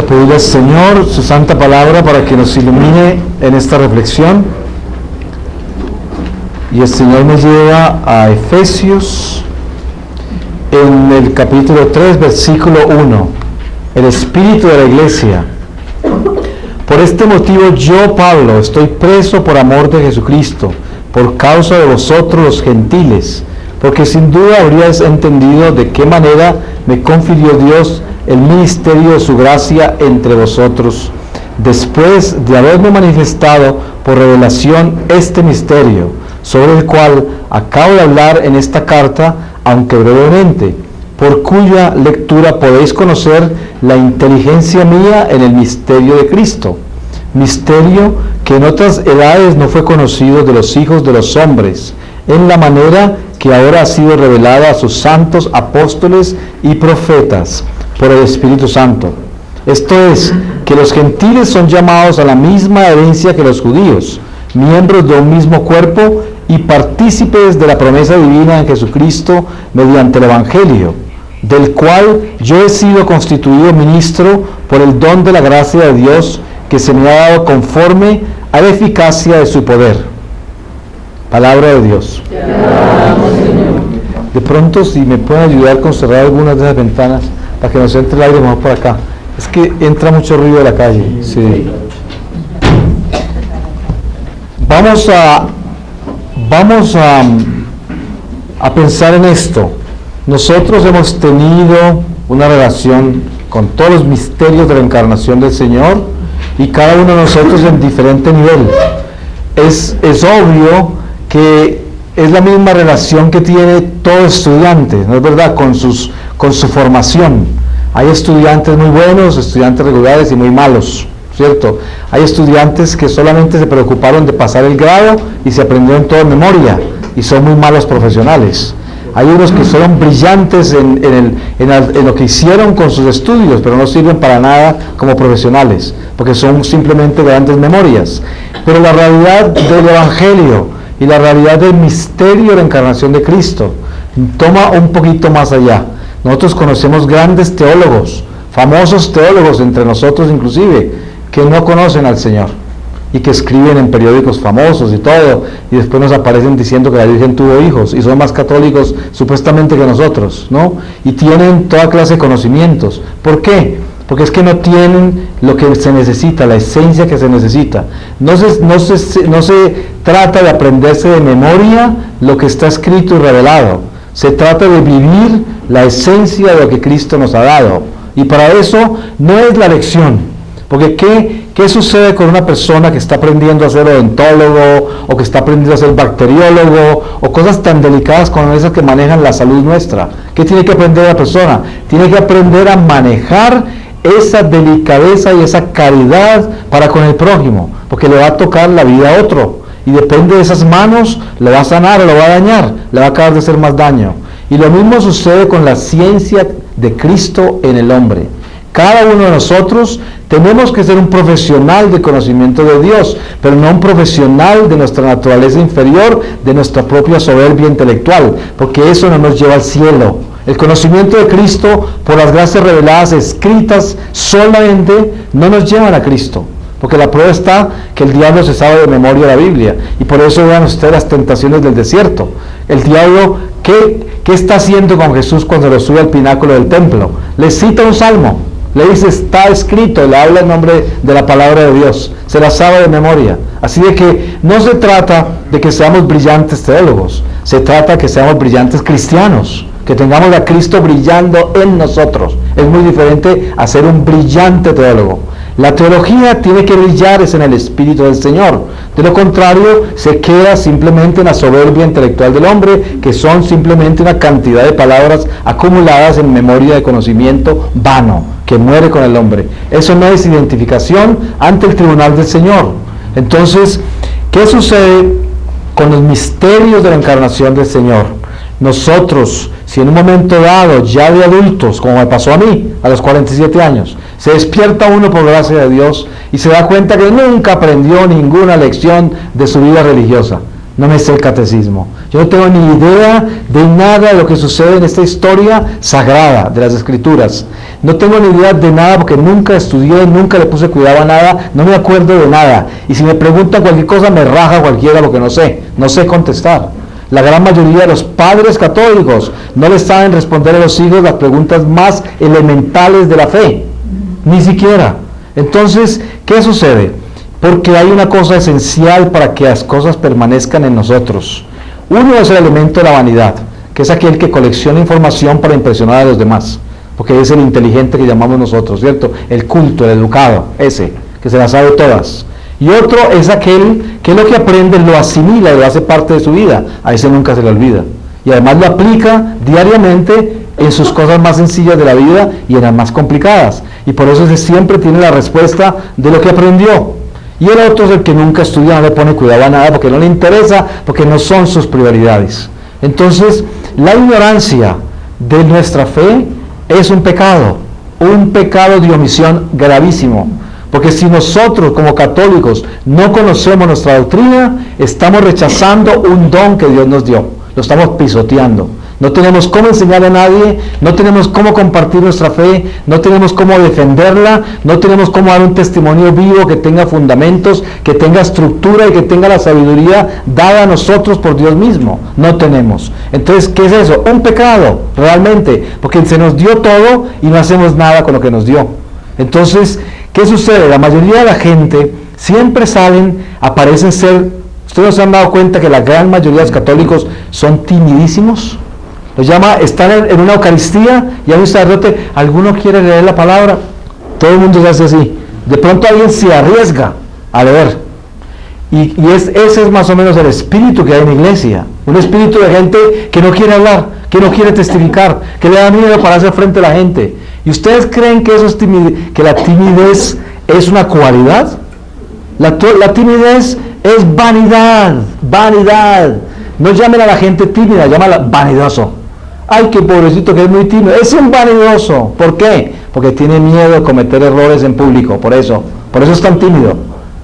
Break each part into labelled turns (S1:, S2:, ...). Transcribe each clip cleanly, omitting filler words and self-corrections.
S1: pedirle al Señor su santa palabra para que nos ilumine en esta reflexión. Y el Señor me lleva a Efesios en el capítulo 3, versículo 1. El espíritu de la iglesia. Por este motivo yo, Pablo, estoy preso por amor de Jesucristo, por causa de vosotros los gentiles, porque sin duda habríais entendido de qué manera me confirió Dios el ministerio de su gracia entre vosotros, después de haberme manifestado por revelación este misterio, sobre el cual acabo de hablar en esta carta, aunque brevemente, por cuya lectura podéis conocer la inteligencia mía en el misterio de Cristo, misterio que en otras edades no fue conocido de los hijos de los hombres, en la manera que ahora ha sido revelada a sus santos apóstoles y profetas por el Espíritu Santo. Esto es, que los gentiles son llamados a la misma herencia que los judíos, miembros de un mismo cuerpo y partícipes de la promesa divina en Jesucristo mediante el Evangelio, del cual yo he sido constituido ministro por el don de la gracia de Dios que se me ha dado conforme a la eficacia de su poder. Palabra de Dios. De pronto, si me pueden ayudar con cerrar algunas de las ventanas para que nos entre el aire mejor por acá. Es que entra mucho ruido de la calle. Sí. Vamos a pensar en esto. Nosotros hemos tenido una relación con todos los misterios de la encarnación del Señor y cada uno de nosotros en diferente nivel. Es obvio que es la misma relación que tiene todo estudiante, ¿no es verdad? Con su formación. Hay estudiantes muy buenos, estudiantes regulares y muy malos, ¿cierto? Hay estudiantes que solamente se preocuparon de pasar el grado y se aprendieron todo en memoria y son muy malos profesionales. Hay unos que son brillantes en lo que hicieron con sus estudios, pero no sirven para nada como profesionales, porque son simplemente grandes memorias. Pero la realidad del Evangelio y la realidad del misterio de la encarnación de Cristo toma un poquito más allá. Nosotros conocemos grandes teólogos, famosos teólogos entre nosotros inclusive, que no conocen al Señor y que escriben en periódicos famosos y todo, y después nos aparecen diciendo que la Virgen tuvo hijos y son más católicos supuestamente que nosotros, ¿no? Y tienen toda clase de conocimientos. ¿Por qué? Porque es que no tienen lo que se necesita, la esencia que se necesita. No se trata de aprenderse de memoria lo que está escrito y revelado. Se trata de vivir la esencia de lo que Cristo nos ha dado. Y para eso no es la lección. Porque ¿qué sucede con una persona que está aprendiendo a ser odontólogo o que está aprendiendo a ser bacteriólogo o cosas tan delicadas como esas que manejan la salud nuestra? ¿Qué tiene que aprender la persona? Tiene que aprender a manejar esa delicadeza y esa caridad para con el prójimo, porque le va a tocar la vida a otro, y depende de esas manos, le va a sanar o le va a dañar, le va a acabar de hacer más daño. Y lo mismo sucede con la ciencia de Cristo en el hombre. Cada uno de nosotros tenemos que ser un profesional de conocimiento de Dios, pero no un profesional de nuestra naturaleza inferior, de nuestra propia soberbia intelectual, porque eso no nos lleva al cielo. El conocimiento de Cristo por las gracias reveladas escritas solamente no nos llevan a Cristo, porque la prueba está que el diablo se sabe de memoria la Biblia, y por eso vean ustedes las tentaciones del desierto. El diablo, ¿qué está haciendo con Jesús cuando lo sube al pináculo del templo? Le cita un salmo, le dice está escrito, le habla en nombre de la palabra de Dios, se la sabe de memoria. Así de que no se trata de que seamos brillantes teólogos, se trata de que seamos brillantes cristianos, que tengamos a Cristo brillando en nosotros. Es muy diferente a ser un brillante teólogo. La teología tiene que brillar es en el Espíritu del Señor. De lo contrario, se queda simplemente en la soberbia intelectual del hombre, que son simplemente una cantidad de palabras acumuladas en memoria de conocimiento vano, que muere con el hombre. Eso no es identificación ante el tribunal del Señor. Entonces, ¿qué sucede con los misterios de la encarnación del Señor? Nosotros, si en un momento dado, ya de adultos, como me pasó a mí, a los 47 años, se despierta uno por gracia de Dios y se da cuenta que nunca aprendió ninguna lección de su vida religiosa, no me sé el catecismo. Yo no tengo ni idea de nada de lo que sucede en esta historia sagrada de las Escrituras. No tengo ni idea de nada porque nunca estudié, nunca le puse cuidado a nada, no me acuerdo de nada. Y si me preguntan cualquier cosa, me raja cualquiera lo que no sé contestar. La gran mayoría de los padres católicos no les saben responder a los hijos las preguntas más elementales de la fe, ni siquiera. Entonces, ¿qué sucede? Porque hay una cosa esencial para que las cosas permanezcan en nosotros. Uno es el elemento de la vanidad, que es aquel que colecciona información para impresionar a los demás, porque es el inteligente que llamamos nosotros, ¿cierto? El culto, el educado, ese, que se las sabe todas. Y otro es aquel que lo que aprende lo asimila y lo hace parte de su vida, a ese nunca se le olvida. Y además lo aplica diariamente en sus cosas más sencillas de la vida y en las más complicadas. Y por eso ese siempre tiene la respuesta de lo que aprendió. Y el otro es el que nunca estudia, no le pone cuidado a nada, porque no le interesa, porque no son sus prioridades. Entonces, la ignorancia de nuestra fe es un pecado de omisión gravísimo. Porque si nosotros como católicos no conocemos nuestra doctrina, estamos rechazando un don que Dios nos dio, lo estamos pisoteando. No tenemos cómo enseñar a nadie, no tenemos cómo compartir nuestra fe, no tenemos cómo defenderla, no tenemos cómo dar un testimonio vivo que tenga fundamentos, que tenga estructura y que tenga la sabiduría dada a nosotros por Dios mismo. No tenemos. Entonces, ¿qué es eso? Un pecado, realmente, porque se nos dio todo y no hacemos nada con lo que nos dio. Entonces, ¿qué sucede? La mayoría de la gente siempre aparecen ser, ustedes se han dado cuenta que la gran mayoría de los católicos son timidísimos. Están en una Eucaristía y hay un sacerdote, alguno quiere leer la palabra, todo el mundo se hace así. De pronto alguien se arriesga a leer. Ese es más o menos el espíritu que hay en la iglesia. Un espíritu de gente que no quiere hablar, que no quiere testificar, que le da miedo pararse frente a la gente. ¿Y ustedes creen que eso es que la timidez es una cualidad? La timidez es vanidad. No llamen a la gente tímida, llámala vanidoso. Ay, qué pobrecito que es muy tímido. Es un vanidoso. ¿Por qué? Porque tiene miedo de cometer errores en público. Por eso es tan tímido.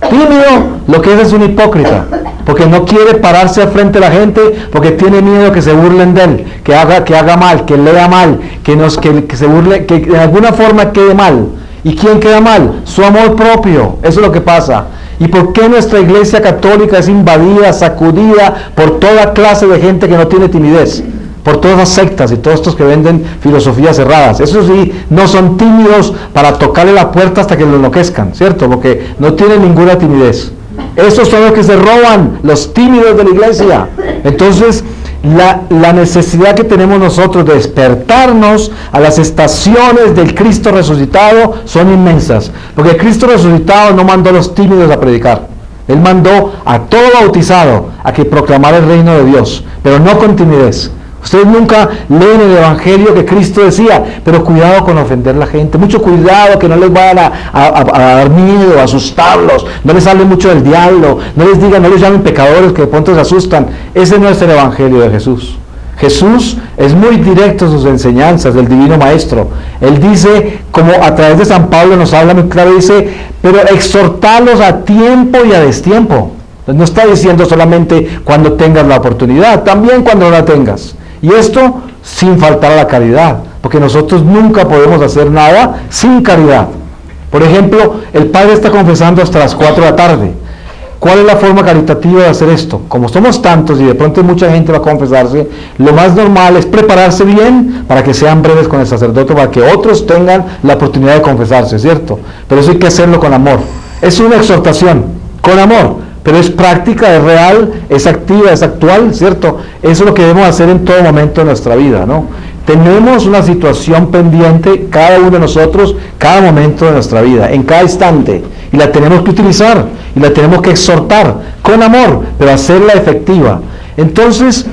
S1: Tímido, lo que es un hipócrita. Porque no quiere pararse frente a la gente, porque tiene miedo que se burlen de él, que haga mal, que lea mal, que se burle, que de alguna forma quede mal. ¿Y quién queda mal? Su amor propio. Eso es lo que pasa. ¿Y por qué nuestra iglesia católica es invadida, sacudida por toda clase de gente que no tiene timidez? Por todas las sectas y todos estos que venden filosofías cerradas. Eso sí, no son tímidos para tocarle la puerta hasta que lo enloquezcan, ¿cierto? Porque no tienen ninguna timidez. Esos son los que se roban, los tímidos de la iglesia. Entonces, la necesidad que tenemos nosotros de despertarnos a las estaciones del Cristo resucitado son inmensas. Porque el Cristo resucitado no mandó a los tímidos a predicar. Él mandó a todo bautizado a que proclamara el reino de Dios, pero no con timidez. Ustedes nunca leen el Evangelio que Cristo decía, pero cuidado con ofender a la gente, mucho cuidado que no les vayan a dar miedo, a asustarlos, no les hable mucho del diablo, no les llamen pecadores que de pronto se asustan. Ese no es el Evangelio de Jesús. Jesús es muy directo en sus enseñanzas del Divino Maestro. Él dice, como a través de San Pablo nos habla muy claro, dice, pero exhortarlos a tiempo y a destiempo. No está diciendo solamente cuando tengas la oportunidad, también cuando no la tengas. Y esto sin faltar a la caridad, porque nosotros nunca podemos hacer nada sin caridad. Por ejemplo, el padre está confesando hasta las 4 de la tarde. ¿Cuál es la forma caritativa de hacer esto? Como somos tantos y de pronto mucha gente va a confesarse, lo más normal es prepararse bien para que sean breves con el sacerdote, para que otros tengan la oportunidad de confesarse, ¿cierto? Pero eso hay que hacerlo con amor. Es una exhortación, con amor. Pero es práctica, es real, es activa, es actual, ¿cierto? Eso es lo que debemos hacer en todo momento de nuestra vida, ¿no? Tenemos una situación pendiente, cada uno de nosotros, cada momento de nuestra vida, en cada instante, y la tenemos que utilizar, y la tenemos que exhortar, con amor, pero hacerla efectiva. Entonces,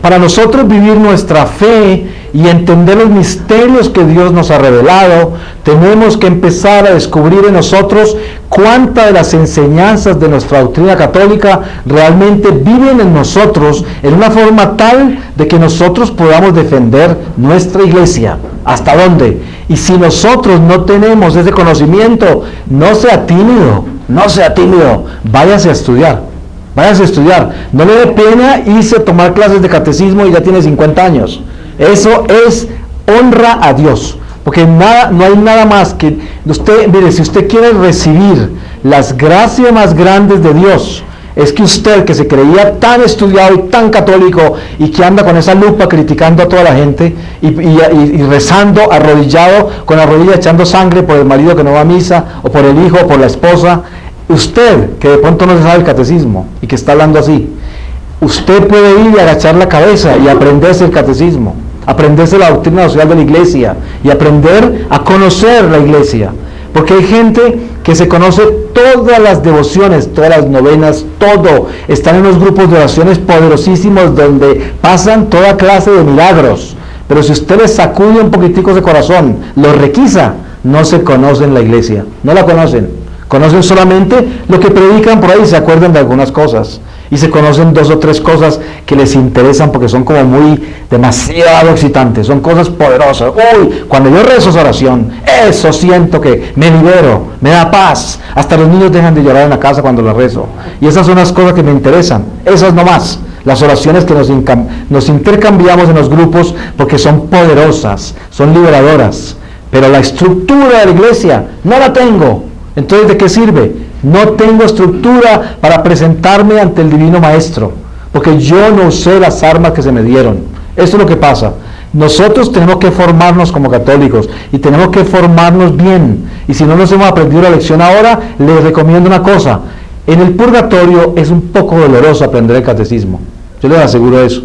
S1: para nosotros vivir nuestra fe y entender los misterios que Dios nos ha revelado, tenemos que empezar a descubrir en nosotros cuántas de las enseñanzas de nuestra doctrina católica realmente viven en nosotros en una forma tal de que nosotros podamos defender nuestra iglesia. ¿Hasta dónde? Y si nosotros no tenemos ese conocimiento, no sea tímido, váyase a estudiar. Váyase a estudiar. No le dé pena irse a tomar clases de catecismo y ya tiene 50 años. Eso es honra a Dios. Porque no hay nada más que usted, mire, si usted quiere recibir las gracias más grandes de Dios, es que usted, que se creía tan estudiado y tan católico y que anda con esa lupa criticando a toda la gente y rezando arrodillado, con la rodilla echando sangre por el marido que no va a misa, o por el hijo, o por la esposa, usted, que de pronto no se sabe el catecismo y que está hablando así, usted puede ir y agachar la cabeza y aprenderse el catecismo, aprenderse la doctrina social de la iglesia y aprender a conocer la iglesia. Porque hay gente que se conoce todas las devociones, todas las novenas, todo. Están en unos grupos de oraciones poderosísimos donde pasan toda clase de milagros. Pero si usted les sacude un poquitico de corazón, los requisa, no se conocen la iglesia, no la conocen. Conocen solamente lo que predican por ahí, se acuerdan de algunas cosas. Y se conocen 2 o 3 cosas que les interesan porque son como demasiado excitantes, son cosas poderosas. Uy, cuando yo rezo esa oración, eso siento que me libero, me da paz. Hasta los niños dejan de llorar en la casa cuando la rezo. Y esas son las cosas que me interesan, esas no más. Las oraciones que nos intercambiamos en los grupos porque son poderosas, son liberadoras. Pero la estructura de la iglesia no la tengo. Entonces, ¿de qué sirve? No tengo estructura para presentarme ante el Divino Maestro, porque yo no usé las armas que se me dieron. Eso es lo que pasa. Nosotros tenemos que formarnos como católicos y tenemos que formarnos bien. Y si no nos hemos aprendido la lección ahora, les recomiendo una cosa. En el purgatorio es un poco doloroso aprender el catecismo. Yo les aseguro eso.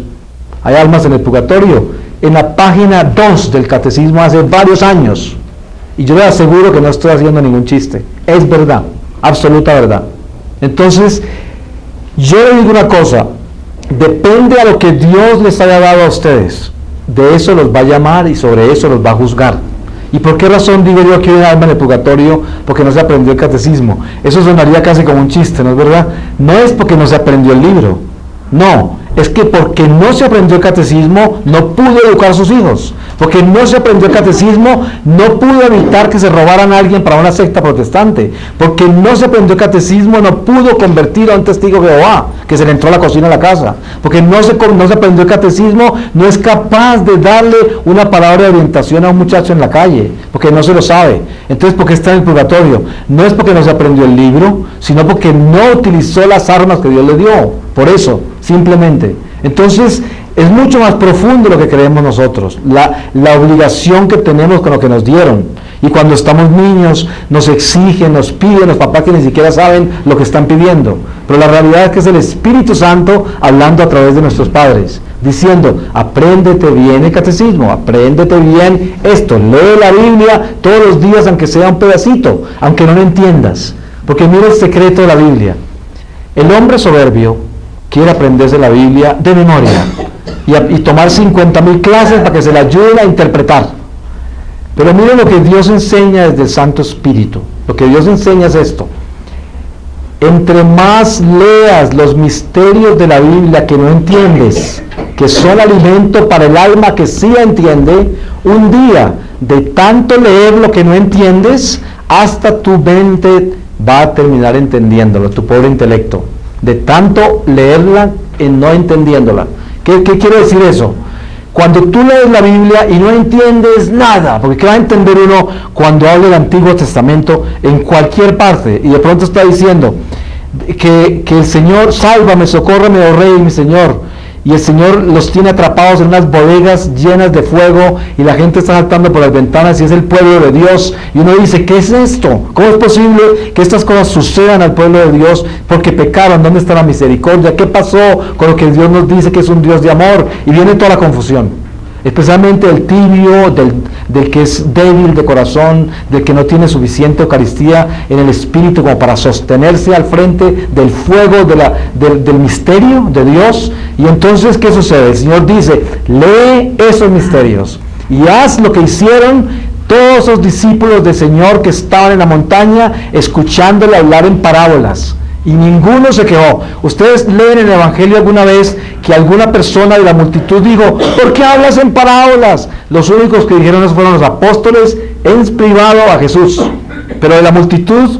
S1: Hay almas en el purgatorio. En la página 2 del catecismo hace varios años. Y yo les aseguro que no estoy haciendo ningún chiste. Es verdad. Absoluta verdad. Entonces, yo les digo una cosa, depende a lo que Dios les haya dado a ustedes, de eso los va a llamar y sobre eso los va a juzgar. ¿Y por qué razón digo yo que hay un alma en el purgatorio? Porque no se aprendió el catecismo. Eso sonaría casi como un chiste, ¿no es verdad? No es porque no se aprendió el libro, no, es que porque no se aprendió el catecismo no pudo educar a sus hijos. Porque no se aprendió el catecismo, no pudo evitar que se robaran a alguien para una secta protestante. Porque no se aprendió el catecismo, no pudo convertir a un testigo de Jehová que se le entró a la cocina de la casa. Porque no se aprendió el catecismo, no es capaz de darle una palabra de orientación a un muchacho en la calle, porque no se lo sabe. Entonces, ¿por qué está en el purgatorio? No es porque no se aprendió el libro, sino porque no utilizó las armas que Dios le dio. Por eso, simplemente. Entonces, es mucho más profundo lo que creemos nosotros, la obligación que tenemos con lo que nos dieron. Y cuando estamos niños, nos exigen, nos piden, los papás que ni siquiera saben lo que están pidiendo. Pero la realidad es que es el Espíritu Santo hablando a través de nuestros padres, diciendo, apréndete bien el catecismo, apréndete bien esto, lee la Biblia todos los días, aunque sea un pedacito, aunque no lo entiendas. Porque mira el secreto de la Biblia. El hombre soberbio quiere aprenderse la Biblia de memoria y tomar 50.000 clases para que se le ayuden a interpretar. Pero miren lo que Dios enseña desde el Santo Espíritu. Lo que Dios enseña es esto. Entre más leas los misterios de la Biblia que no entiendes, que son alimento para el alma que sí entiende, un día de tanto leer lo que no entiendes, hasta tu mente va a terminar entendiéndolo, tu pobre intelecto. De tanto leerla y no entendiéndola. ¿Qué quiere decir eso? Cuando tú lees la Biblia y no entiendes nada, porque ¿qué va a entender uno cuando habla del Antiguo Testamento en cualquier parte? Y de pronto está diciendo que el Señor, sálvame, socórreme, oh Rey, mi Señor. Y el Señor los tiene atrapados en unas bodegas llenas de fuego y la gente está saltando por las ventanas y es el pueblo de Dios. Y uno dice, ¿qué es esto? ¿Cómo es posible que estas cosas sucedan al pueblo de Dios? Porque pecaron. ¿Dónde está la misericordia? ¿Qué pasó con lo que Dios nos dice que es un Dios de amor? Y viene toda la confusión. Especialmente el tibio, del que es débil de corazón, del que no tiene suficiente Eucaristía en el espíritu como para sostenerse al frente del fuego del misterio de Dios. Y entonces, ¿qué sucede? El Señor dice, lee esos misterios y haz lo que hicieron todos esos discípulos del Señor que estaban en la montaña escuchándole hablar en parábolas. Y ninguno se quejó. Ustedes leen en el Evangelio alguna vez que alguna persona de la multitud dijo, ¿por qué hablas en parábolas? Los únicos que dijeron eso fueron los apóstoles en privado a Jesús. Pero de la multitud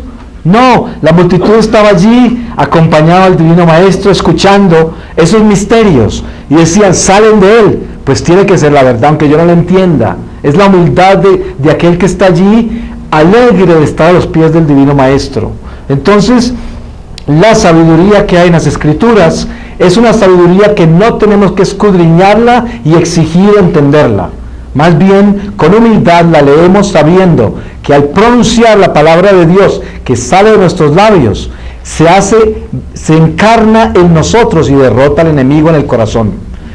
S1: No, la multitud estaba allí, acompañado al Divino Maestro, escuchando esos misterios, y decían, salen de él, pues tiene que ser la verdad, aunque yo no lo entienda. Es la humildad de aquel que está allí, alegre de estar a los pies del Divino Maestro. Entonces, la sabiduría que hay en las Escrituras es una sabiduría que no tenemos que escudriñarla y exigir entenderla. Más bien, con humildad la leemos sabiendo que al pronunciar la palabra de Dios que sale de nuestros labios, se encarna en nosotros y derrota al enemigo en el corazón.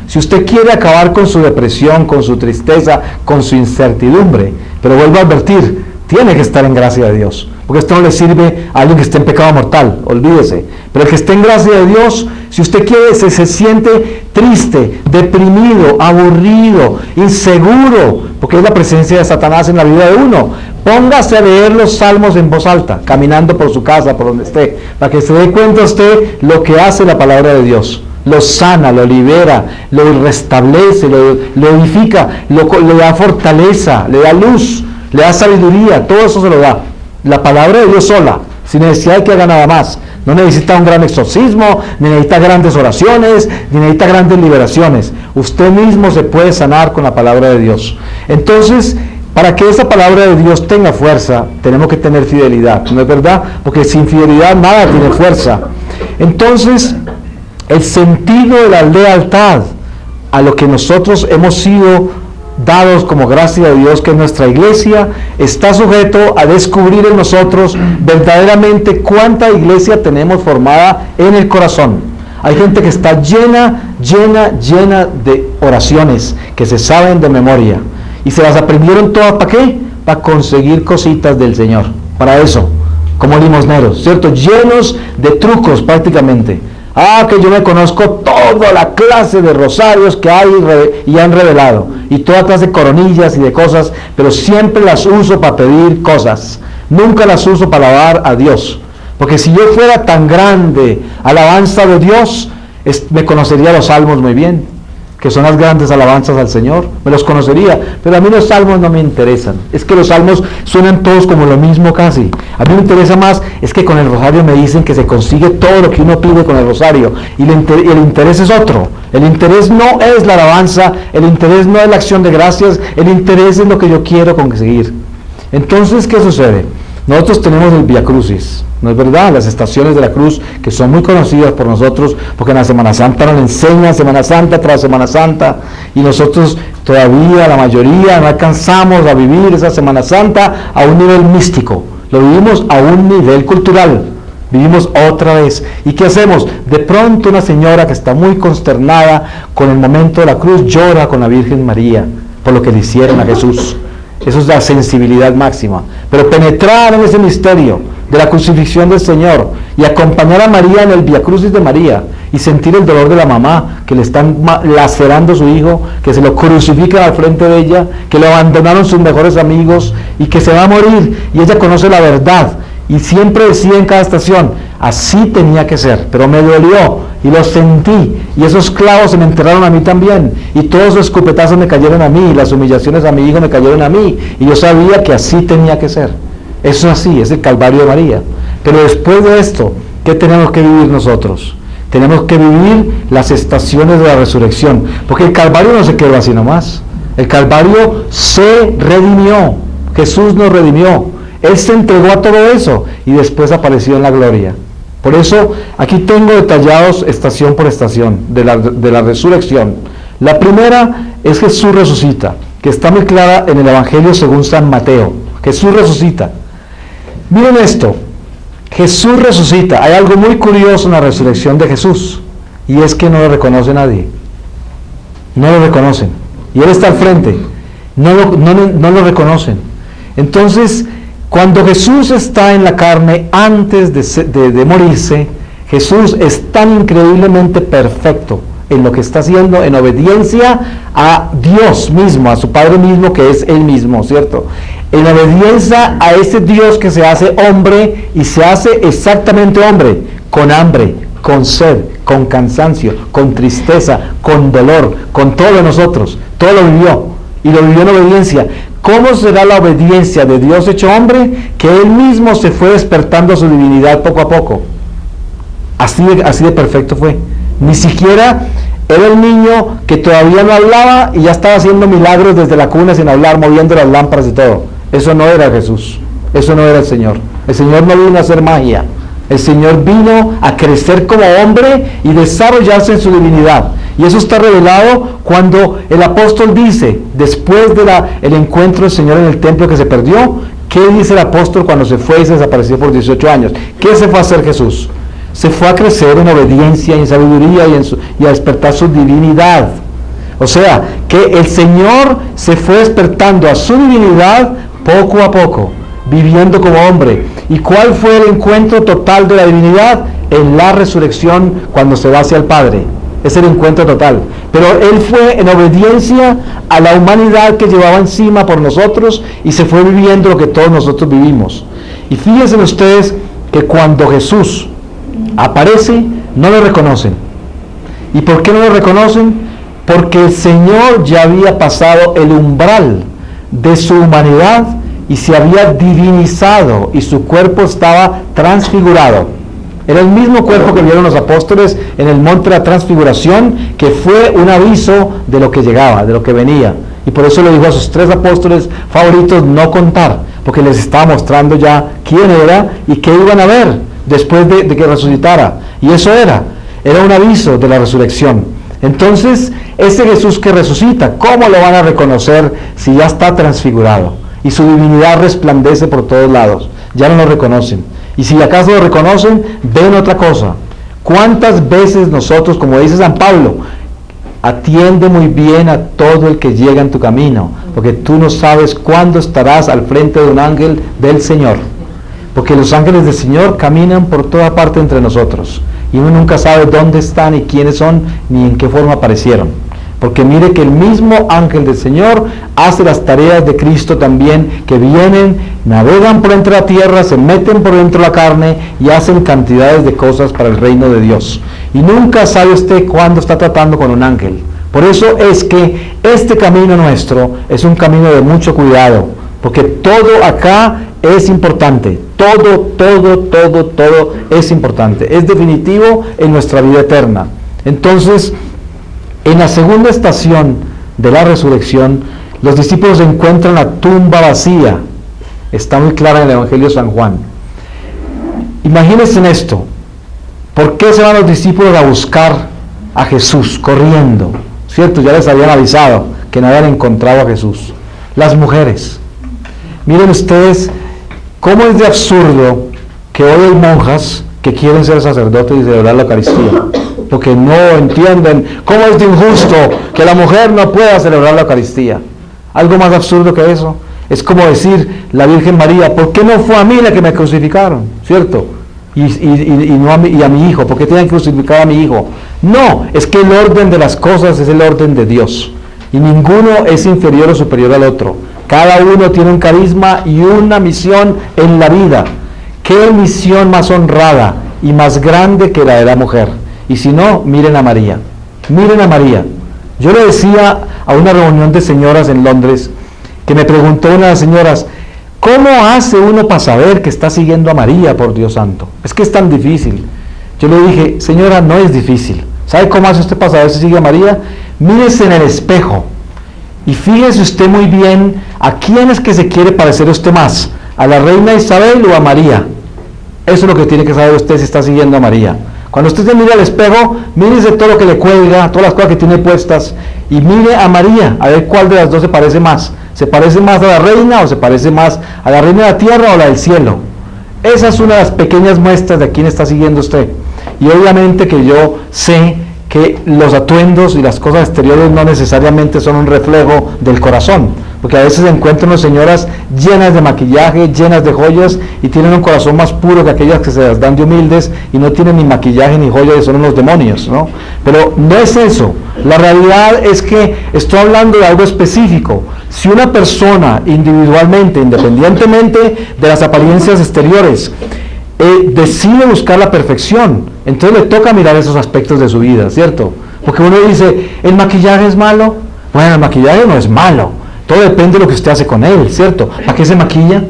S1: Si usted quiere acabar con su depresión, con su tristeza, con su incertidumbre, pero vuelvo a advertir, tiene que estar en gracia de Dios, porque esto no le sirve a alguien que esté en pecado mortal, olvídese. Pero el que esté en gracia de Dios, si usted quiere, se siente triste, deprimido, aburrido, inseguro, porque es la presencia de Satanás en la vida de uno, póngase a leer los salmos en voz alta, caminando por su casa, por donde esté, para que se dé cuenta usted lo que hace la palabra de Dios. Lo sana, lo libera, lo restablece, lo edifica, le da fortaleza, le da luz, le da sabiduría, todo eso se lo da. La palabra de Dios sola, sin necesidad de que haga nada más. No necesita un gran exorcismo, ni necesita grandes oraciones, ni necesita grandes liberaciones. Usted mismo se puede sanar con la palabra de Dios. Entonces, para que esa palabra de Dios tenga fuerza, tenemos que tener fidelidad, ¿no es verdad? Porque sin fidelidad nada tiene fuerza. Entonces, el sentido de la lealtad a lo que nosotros hemos sido dados como gracia de Dios, que es nuestra iglesia, está sujeto a descubrir en nosotros verdaderamente cuánta iglesia tenemos formada en el corazón. Hay gente que está llena de oraciones que se saben de memoria y se las aprendieron todas. ¿Para qué? Para conseguir cositas del Señor, para eso, como limosneros, ¿cierto? Llenos de trucos prácticamente. Que yo me conozco toda la clase de rosarios que hay y han revelado, y toda clase de coronillas y de cosas, pero siempre las uso para pedir cosas, nunca las uso para alabar a Dios, porque si yo fuera tan grande alabanza de Dios, me conocería los salmos muy bien, que son las grandes alabanzas al Señor, me los conocería, pero a mí los salmos no me interesan. Es que los salmos suenan todos como lo mismo casi. A mí me interesa más, es que con el rosario me dicen que se consigue todo lo que uno pide con el rosario, y el interés es otro. El interés no es la alabanza, el interés no es la acción de gracias, el interés es lo que yo quiero conseguir. Entonces, ¿qué sucede? Nosotros tenemos el Vía Crucis, ¿no es verdad? Las estaciones de la cruz, que son muy conocidas por nosotros, porque en la Semana Santa nos enseñan Semana Santa tras Semana Santa, y nosotros todavía, la mayoría, no alcanzamos a vivir esa Semana Santa a un nivel místico, lo vivimos a un nivel cultural, vivimos otra vez. ¿Y qué hacemos? De pronto una señora que está muy consternada con el momento de la cruz llora con la Virgen María por lo que le hicieron a Jesús. Eso es la sensibilidad máxima. Pero penetrar en ese misterio de la crucifixión del Señor y acompañar a María en el Vía Crucis de María y sentir el dolor de la mamá, que le están lacerando a su hijo, que se lo crucifican al frente de ella, que lo abandonaron sus mejores amigos y que se va a morir, y ella conoce la verdad y siempre decía en cada estación, así tenía que ser, pero me dolió y lo sentí, y esos clavos se me enterraron a mí también, y todos los escupetazos me cayeron a mí, y las humillaciones a mi hijo me cayeron a mí, y yo sabía que así tenía que ser. Eso es así, es el Calvario de María. Pero después de esto, ¿qué tenemos que vivir nosotros? Tenemos que vivir las estaciones de la resurrección, porque el Calvario no se quedó así nomás. El Calvario se redimió, Jesús nos redimió, Él se entregó a todo eso, y después apareció en la gloria. Por eso, aquí tengo detallados estación por estación de la resurrección. La primera es Jesús resucita, que está muy clara en el Evangelio según San Mateo. Jesús resucita. Miren esto, Jesús resucita. Hay algo muy curioso en la resurrección de Jesús, y es que no lo reconoce nadie. No lo reconocen. Y Él está al frente. No lo reconocen. Entonces, cuando Jesús está en la carne antes de morirse, Jesús es tan increíblemente perfecto en lo que está haciendo, en obediencia a Dios mismo, a su Padre mismo, que es Él mismo, ¿cierto? En obediencia a ese Dios que se hace hombre, y se hace exactamente hombre, con hambre, con sed, con cansancio, con tristeza, con dolor, con todo de nosotros. Todo lo vivió, y lo vivió en obediencia. ¿Cómo será la obediencia de Dios hecho hombre? Que Él mismo se fue despertando su divinidad poco a poco. Así de perfecto fue. Ni siquiera era el niño que todavía no hablaba y ya estaba haciendo milagros desde la cuna sin hablar, moviendo las lámparas y todo. Eso no era Jesús. Eso no era el Señor. El Señor no vino a hacer magia. El Señor vino a crecer como hombre y desarrollarse en su divinidad. Y eso está revelado cuando el apóstol dice, después del encuentro del Señor en el templo que se perdió, ¿qué dice el apóstol cuando se fue y se desapareció por 18 años? ¿Qué se fue a hacer Jesús? Se fue a crecer en obediencia, en sabiduría y a despertar su divinidad. O sea, que el Señor se fue despertando a su divinidad poco a poco, viviendo como hombre. ¿Y cuál fue el encuentro total de la divinidad? En la resurrección, cuando se va hacia el Padre. Es el encuentro total. Pero Él fue en obediencia a la humanidad que llevaba encima por nosotros y se fue viviendo lo que todos nosotros vivimos. Y fíjense ustedes que cuando Jesús aparece, no lo reconocen. ¿Y por qué no lo reconocen? Porque el Señor ya había pasado el umbral de su humanidad y se había divinizado y su cuerpo estaba transfigurado. Era el mismo cuerpo que vieron los apóstoles en el monte de la transfiguración, que fue un aviso de lo que llegaba, de lo que venía. Y por eso le dijo a sus 3 apóstoles favoritos no contar, porque les estaba mostrando ya quién era y qué iban a ver después de que resucitara. Y eso era un aviso de la resurrección. Entonces, ese Jesús que resucita, ¿cómo lo van a reconocer si ya está transfigurado? Y su divinidad resplandece por todos lados. Ya no lo reconocen. Y si acaso lo reconocen, ven otra cosa. ¿Cuántas veces nosotros, como dice San Pablo, atiende muy bien a todo el que llega en tu camino, porque tú no sabes cuándo estarás al frente de un ángel del Señor? Porque los ángeles del Señor caminan por toda parte entre nosotros, y uno nunca sabe dónde están y quiénes son, ni en qué forma aparecieron. Porque mire que el mismo ángel del Señor hace las tareas de Cristo también, que vienen, navegan por entre la tierra, se meten por dentro de la carne y hacen cantidades de cosas para el reino de Dios. Y nunca sabe usted cuándo está tratando con un ángel. Por eso es que este camino nuestro es un camino de mucho cuidado, porque todo acá es importante. Todo es importante. Es definitivo en nuestra vida eterna. Entonces, en la segunda estación de la resurrección, los discípulos encuentran la tumba vacía. Está muy clara en el Evangelio de San Juan. Imagínense en esto. ¿Por qué se van los discípulos a buscar a Jesús corriendo? ¿Cierto? Ya les habían avisado que no habían encontrado a Jesús. Las mujeres. Miren ustedes cómo es de absurdo que hoy hay monjas que quieren ser sacerdotes y celebrar la Eucaristía. Porque no entienden cómo es de injusto que la mujer no pueda celebrar la Eucaristía. Algo más absurdo que eso. Es como decir la Virgen María, ¿por qué no fue a mí la que me crucificaron? ¿Cierto? No a mi hijo, ¿por qué tienen que crucificar a mi hijo? No, es que el orden de las cosas es el orden de Dios. Y ninguno es inferior o superior al otro. Cada uno tiene un carisma y una misión en la vida. ¿Qué misión más honrada y más grande que la de la mujer? Y si no, miren a María. Miren a María. Yo le decía a una reunión de señoras en Londres, que me preguntó una de las señoras, ¿cómo hace uno para saber que está siguiendo a María, por Dios santo? Es que es tan difícil. Yo le dije, señora, no es difícil. ¿Sabe cómo hace usted para saber si sigue a María? Mírese en el espejo y fíjese usted muy bien a quién es que se quiere parecer usted más, a la reina Isabel o a María. Eso es lo que tiene que saber usted si está siguiendo a María. Cuando usted se mira al espejo, mírese todo lo que le cuelga, todas las cosas que tiene puestas, y mire a María, a ver cuál de las dos se parece más. ¿Se parece más a la reina o se parece más a la reina de la tierra o a la del cielo? Esa es una de las pequeñas muestras de a quién está siguiendo usted. Y obviamente que yo sé que los atuendos y las cosas exteriores no necesariamente son un reflejo del corazón, porque a veces encuentro unas señoras llenas de maquillaje, llenas de joyas, y tienen un corazón más puro que aquellas que se las dan de humildes y no tienen ni maquillaje ni joyas, y son unos demonios, ¿no? Pero no es eso. La realidad es que estoy hablando de algo específico. Si una persona individualmente, independientemente de las apariencias exteriores, decide buscar la perfección, entonces le toca mirar esos aspectos de su vida, ¿cierto? Porque uno dice, ¿el maquillaje es malo? Bueno, el maquillaje no es malo. Todo depende de lo que usted hace con él, ¿cierto? ¿Para qué se maquilla?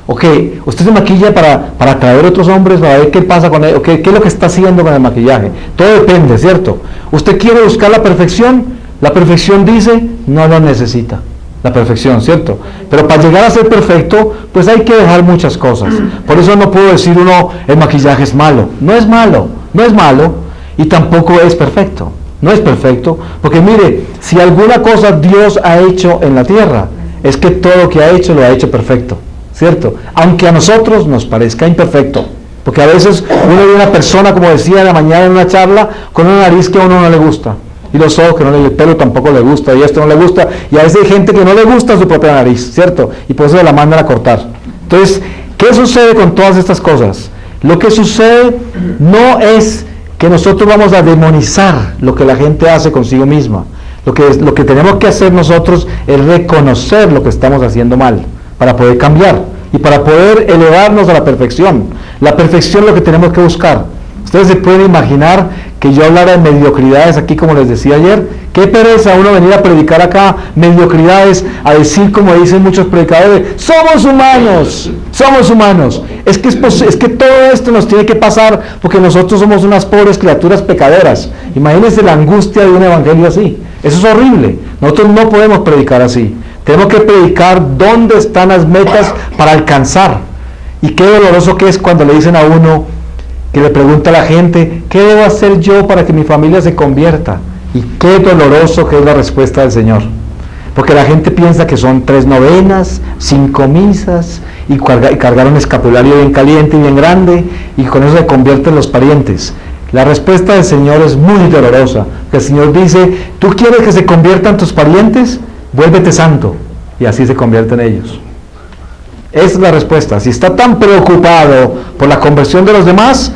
S1: Ok, usted se maquilla para atraer a otros hombres, para ver qué pasa con él, okay, qué es lo que está haciendo con el maquillaje. Todo depende, ¿cierto? Usted quiere buscar la perfección dice, no lo necesita. La perfección, ¿cierto? Pero para llegar a ser perfecto, pues hay que dejar muchas cosas. Por eso no puedo decir uno, el maquillaje es malo. No es malo, no es malo, y tampoco es perfecto. No es perfecto, porque mire, si alguna cosa Dios ha hecho en la tierra, es que todo lo que ha hecho lo ha hecho perfecto, ¿cierto? Aunque a nosotros nos parezca imperfecto, porque a veces uno ve una persona, como decía en la mañana en una charla, con una nariz que a uno no le gusta, y los ojos que no le, el pelo tampoco le gusta, y esto no le gusta, y a veces hay gente que no le gusta su propia nariz, ¿cierto? Y por eso se la mandan a cortar. Entonces, ¿qué sucede con todas estas cosas? Lo que sucede no es que nosotros vamos a demonizar lo que la gente hace consigo misma. Lo que tenemos que hacer nosotros es reconocer lo que estamos haciendo mal, para poder cambiar y para poder elevarnos a la perfección. La perfección es lo que tenemos que buscar. Ustedes se pueden imaginar que yo hablara de mediocridades aquí, como les decía ayer. Qué pereza uno venir a predicar acá mediocridades, a decir como dicen muchos predicadores, somos humanos, somos humanos. Es que todo esto nos tiene que pasar porque nosotros somos unas pobres criaturas pecadoras. Imagínense la angustia de un evangelio así. Eso es horrible. Nosotros no podemos predicar así. Tenemos que predicar dónde están las metas para alcanzar. Y qué doloroso que es cuando le dicen a uno, que le pregunta a la gente, ¿qué debo hacer yo para que mi familia se convierta? Y qué doloroso que es la respuesta del Señor. Porque la gente piensa que son 3 novenas, 5 misas, y cargar un escapulario bien caliente y bien grande, y con eso se convierten los parientes. La respuesta del Señor es muy dolorosa. El Señor dice, ¿tú quieres que se conviertan tus parientes? Vuélvete santo. Y así se convierten ellos. Esa es la respuesta. Si está tan preocupado por la conversión de los demás,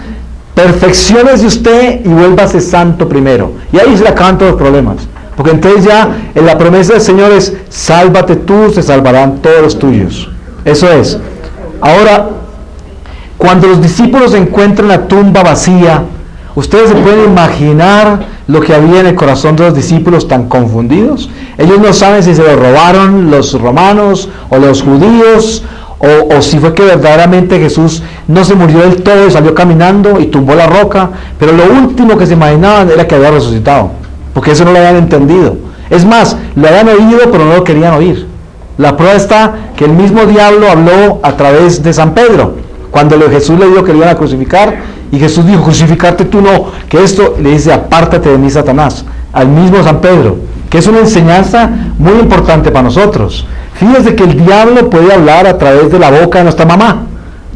S1: perfecciónese usted y vuélvase santo primero. Y ahí se le acaban todos los problemas. Porque entonces ya en la promesa del Señor es, sálvate tú, se salvarán todos los tuyos. Eso es. Ahora, cuando los discípulos encuentran la tumba vacía, ustedes se pueden imaginar lo que había en el corazón de los discípulos tan confundidos. Ellos no saben si se lo robaron los romanos o los judíos, o si fue que verdaderamente Jesús no se murió del todo y salió caminando y tumbó la roca, pero lo último que se imaginaban era que había resucitado, porque eso no lo habían entendido. Es más, lo habían oído pero no lo querían oír. La prueba está que el mismo diablo habló a través de San Pedro, cuando Jesús le dijo que le iban a crucificar, y Jesús dijo, crucificarte tú no, que esto, le dice, apártate de mí, Satanás, al mismo San Pedro, que es una enseñanza muy importante para nosotros. Fíjense que el diablo puede hablar a través de la boca de nuestra mamá,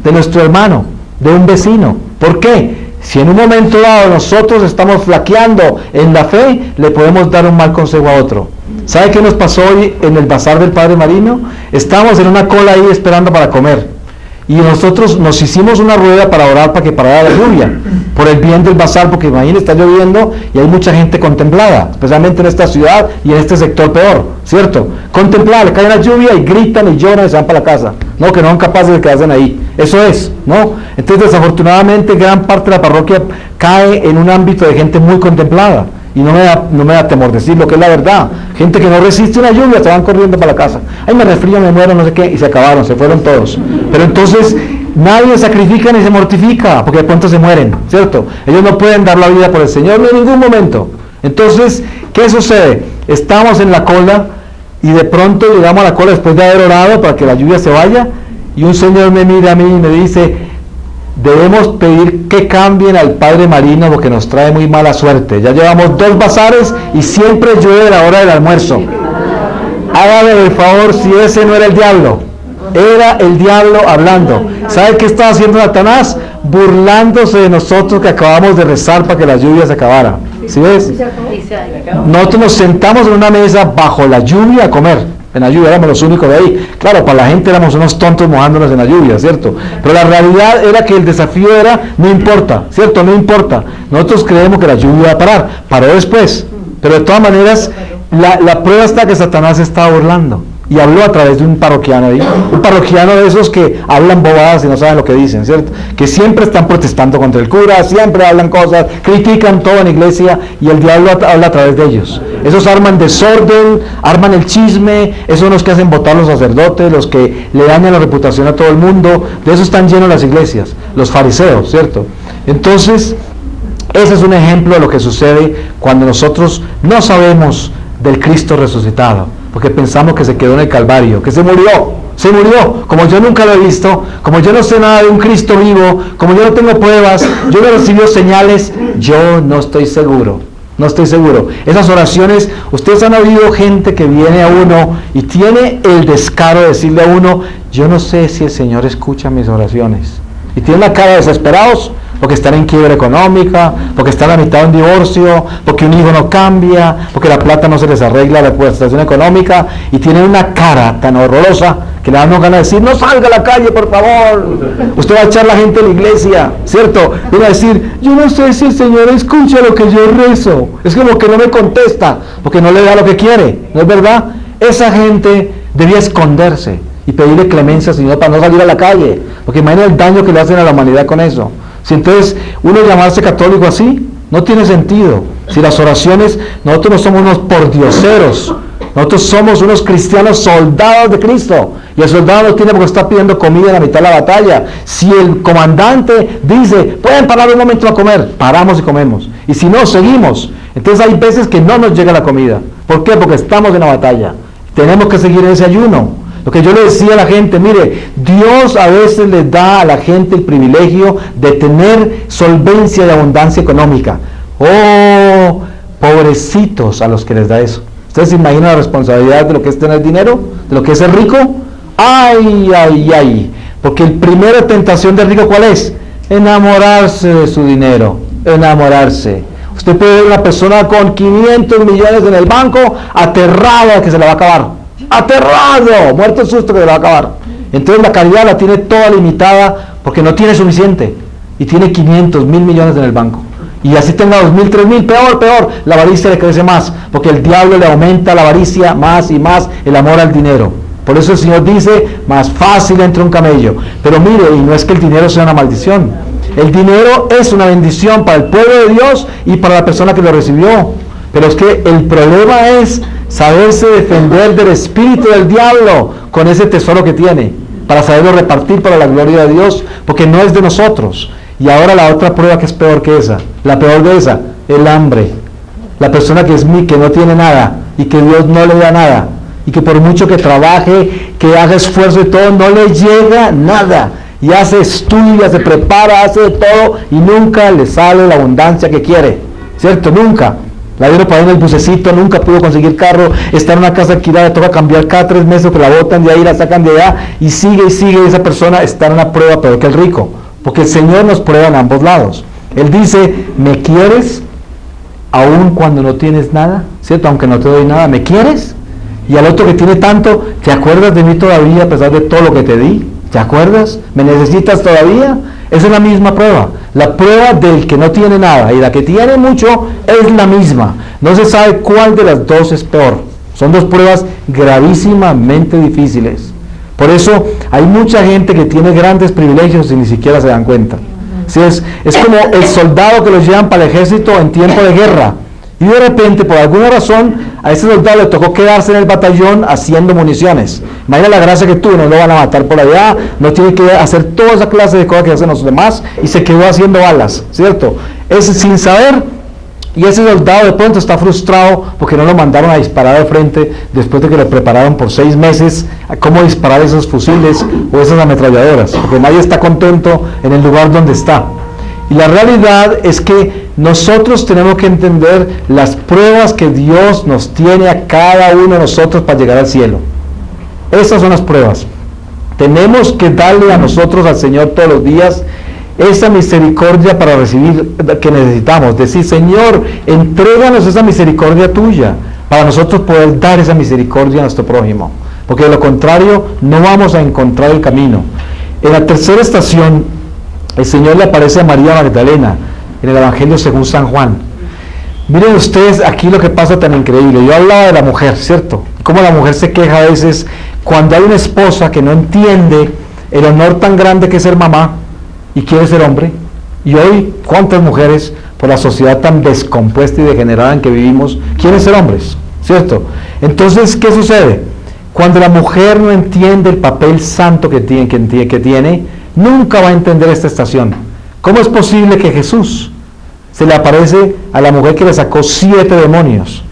S1: de nuestro hermano, de un vecino. ¿Por qué? Si en un momento dado nosotros estamos flaqueando en la fe, le podemos dar un mal consejo a otro. ¿Sabe qué nos pasó hoy en el bazar del Padre Marino? Estábamos en una cola ahí esperando para comer. Y nosotros nos hicimos una rueda para orar para que parara la lluvia, por el bien del bazar, porque imagínense, está lloviendo y hay mucha gente contemplada, especialmente en esta ciudad y en este sector peor, ¿cierto? Contemplada, le cae la lluvia y gritan y lloran y se van para la casa, ¿no? Que no son capaces de quedarse ahí. Eso es, ¿no? Entonces, desafortunadamente, gran parte de la parroquia cae en un ámbito de gente muy contemplada. Y no me da temor decir lo que es la verdad. Gente que no resiste una lluvia, se van corriendo para la casa. Ay, me resfrío, me muero, no sé qué, y se acabaron, se fueron todos. Pero entonces, nadie sacrifica ni se mortifica, porque de pronto se mueren, ¿cierto? Ellos no pueden dar la vida por el Señor en ningún momento. Entonces, ¿qué sucede? Estamos en la cola, y de pronto llegamos a la cola después de haber orado para que la lluvia se vaya, y un señor me mira a mí y me dice, debemos pedir que cambien al Padre Marino porque nos trae muy mala suerte. Ya llevamos 2 bazares y siempre llueve a la hora del almuerzo. Hágame el favor si ese no era el diablo. Era el diablo hablando. ¿Sabe qué estaba haciendo Satanás? Burlándose de nosotros que acabamos de rezar para que la lluvia se acabara. ¿Sí ves? Nosotros nos sentamos en una mesa bajo la lluvia a comer. En la lluvia éramos los únicos de ahí. Claro, para la gente éramos unos tontos mojándonos en la lluvia, ¿cierto? Pero la realidad era que el desafío era, no importa, ¿cierto? No importa. Nosotros creemos que la lluvia va a parar. Paró después. Pero de todas maneras, la prueba está que Satanás se estaba burlando. Y habló a través de un parroquiano ahí, un parroquiano de esos que hablan bobadas y no saben lo que dicen, ¿cierto? Que siempre están protestando contra el cura, siempre hablan cosas, critican todo en la iglesia y el diablo habla a través de ellos. Esos arman desorden, arman el chisme, esos son los que hacen votar a los sacerdotes, los que le dañan la reputación a todo el mundo, de eso están llenos las iglesias, los fariseos, ¿cierto? Entonces, ese es un ejemplo de lo que sucede cuando nosotros no sabemos del Cristo resucitado, porque pensamos que se quedó en el Calvario, que se murió, como yo nunca lo he visto, como yo no sé nada de un Cristo vivo, como yo no tengo pruebas, yo no he recibido señales, yo no estoy seguro. Esas oraciones, ustedes han oído gente que viene a uno y tiene el descaro de decirle a uno, yo no sé si el Señor escucha mis oraciones, y tienen la cara de desesperados, porque están en quiebra económica, porque están a mitad de un divorcio, porque un hijo no cambia, porque la plata no se les arregla la situación económica, y tienen una cara tan horrorosa que le dan ganas de decir, no salga a la calle, por favor. Usted va a echar a la gente de la iglesia, ¿cierto? Viene a decir, yo no sé si el Señor escucha lo que yo rezo. Es como que no me contesta, porque no le da lo que quiere, ¿no es verdad? Esa gente debía esconderse y pedirle clemencia al Señor para no salir a la calle, porque imagina el daño que le hacen a la humanidad con eso. Si entonces uno llamarse católico así, no tiene sentido. Si las oraciones, nosotros no somos unos pordioseros, nosotros somos unos cristianos soldados de Cristo. Y el soldado no tiene por qué estar pidiendo comida en la mitad de la batalla. Si el comandante dice, pueden parar un momento a comer, paramos y comemos. Y si no, seguimos. Entonces hay veces que no nos llega la comida. ¿Por qué? Porque estamos en la batalla. Tenemos que seguir en ese ayuno. Lo que yo le decía a la gente, mire, Dios a veces les da a la gente el privilegio de tener solvencia y abundancia económica. Oh, pobrecitos a los que les da eso. ¿Ustedes se imaginan la responsabilidad de lo que es tener dinero? ¿De lo que es ser rico? ¡Ay! Porque la primera tentación del rico, ¿cuál es? Enamorarse de su dinero, enamorarse. Usted puede ver una persona con 500 millones en el banco, aterrada de que se le va a acabar. Aterrado, muerto de susto que se le va a acabar. Entonces la caridad la tiene toda limitada porque no tiene suficiente y tiene 500, 1.000 millones en el banco. Y así tenga 2.000, 3.000, peor, la avaricia le crece más, porque el diablo le aumenta la avaricia más y más, el amor al dinero. Por eso el Señor dice, más fácil entra un camello. Pero mire, y no es que el dinero sea una maldición, el dinero es una bendición para el pueblo de Dios y para la persona que lo recibió. Pero es que el problema es saberse defender del espíritu del diablo con ese tesoro que tiene, para saberlo repartir para la gloria de Dios, porque no es de nosotros. Y ahora la otra prueba que es peor que esa, la peor de esa, el hambre. La persona que no tiene nada y que Dios no le da nada, y que por mucho que trabaje, que haga esfuerzo y todo, no le llega nada, y hace estudia, se prepara, hace de todo y nunca le sale la abundancia que quiere, ¿cierto? Nunca. La vieron para ahí en el bucecito, nunca pudo conseguir carro, está en una casa alquilada, le toca cambiar cada 3 meses, que la botan de ahí, la sacan de allá, y sigue, esa persona está en una prueba peor que el rico, porque el Señor nos prueba en ambos lados. Él dice, ¿me quieres aun cuando no tienes nada? ¿Cierto? Aunque no te doy nada, ¿me quieres? Y al otro que tiene tanto, ¿te acuerdas de mí todavía a pesar de todo lo que te di? ¿Te acuerdas? ¿Me necesitas todavía? Esa es la misma prueba. La prueba del que no tiene nada y la que tiene mucho es la misma. No se sabe cuál de las dos es peor. Son dos pruebas gravísimamente difíciles. Por eso hay mucha gente que tiene grandes privilegios y ni siquiera se dan cuenta. ¿Sí? Es como el soldado que los llevan para el ejército en tiempo de guerra. Y de repente, por alguna razón, a ese soldado le tocó quedarse en el batallón haciendo municiones. Imagina la gracia que tuvo, no lo van a matar por allá, no tiene que hacer toda esa clase de cosas que hacen los demás, y se quedó haciendo balas, ¿cierto? Es sin saber, y ese soldado de pronto está frustrado porque no lo mandaron a disparar de frente después de que lo prepararon por 6 meses a cómo disparar esos fusiles o esas ametralladoras, porque nadie está contento en el lugar donde está. Y la realidad es que nosotros tenemos que entender las pruebas que Dios nos tiene a cada uno de nosotros para llegar al cielo. Estas son las pruebas. Tenemos que darle a nosotros, al Señor, todos los días esa misericordia para recibir que necesitamos. Decir, Señor, entréganos esa misericordia tuya para nosotros poder dar esa misericordia a nuestro prójimo. Porque de lo contrario no vamos a encontrar el camino. En la tercera estación, el Señor le aparece a María Magdalena en el Evangelio según San Juan. Miren ustedes aquí lo que pasa tan increíble. Yo hablaba de la mujer, ¿cierto? Cómo la mujer se queja a veces cuando hay una esposa que no entiende el honor tan grande que es ser mamá y quiere ser hombre. Y hoy, ¿cuántas mujeres, por la sociedad tan descompuesta y degenerada en que vivimos, quieren ser hombres? ¿Cierto? Entonces, ¿qué sucede? Cuando la mujer no entiende el papel santo que tiene, nunca va a entender esta estación. ¿Cómo es posible que Jesús se le aparece a la mujer que le sacó 7 demonios?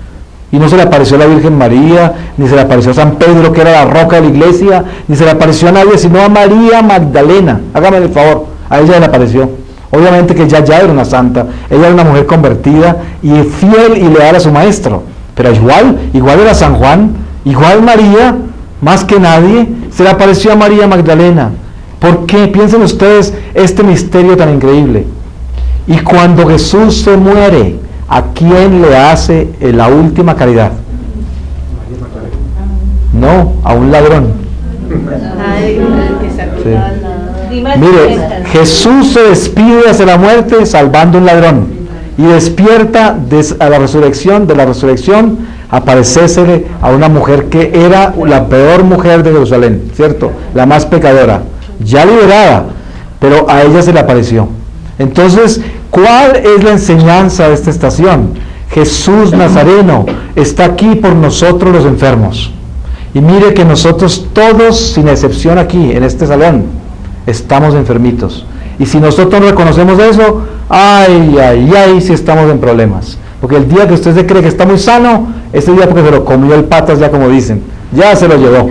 S1: Y no se le apareció a la Virgen María, ni se le apareció a San Pedro, que era la roca de la iglesia, ni se le apareció a nadie, sino a María Magdalena. Hágame el favor, a ella le apareció. Obviamente que ella ya era una santa, ella era una mujer convertida y fiel y leal a su maestro. Pero igual era San Juan, igual María, más que nadie, se le apareció a María Magdalena. ¿Por qué? Piensen ustedes este misterio tan increíble. Y cuando Jesús se muere, ¿a quién le hace la última caridad? No, a un ladrón. Sí. Mire, Jesús se despide hacia la muerte salvando a un ladrón y despierta a la resurrección, de la resurrección, aparecérsele a una mujer que era la peor mujer de Jerusalén, ¿cierto? La más pecadora, ya liberada, pero a ella se le apareció. Entonces, ¿cuál es la enseñanza de esta estación? Jesús Nazareno está aquí por nosotros los enfermos. Y mire que nosotros todos, sin excepción aquí, en este salón, estamos enfermitos. Y si nosotros no reconocemos eso, ay, si estamos en problemas. Porque el día que usted se cree que está muy sano, ese día porque se lo comió el patas, ya como dicen, ya se lo llevó.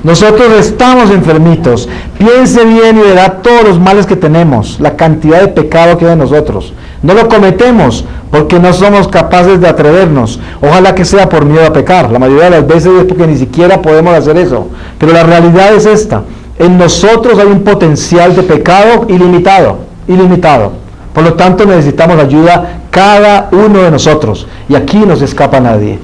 S1: Nosotros estamos enfermitos. Piense bien y verá todos los males que tenemos, la cantidad de pecado que hay en nosotros. No lo cometemos porque no somos capaces de atrevernos. Ojalá que sea por miedo a pecar. La mayoría de las veces es porque ni siquiera podemos hacer eso. Pero la realidad es esta. En nosotros hay un potencial de pecado ilimitado. Por lo tanto necesitamos ayuda cada uno de nosotros. Y aquí no se escapa nadie.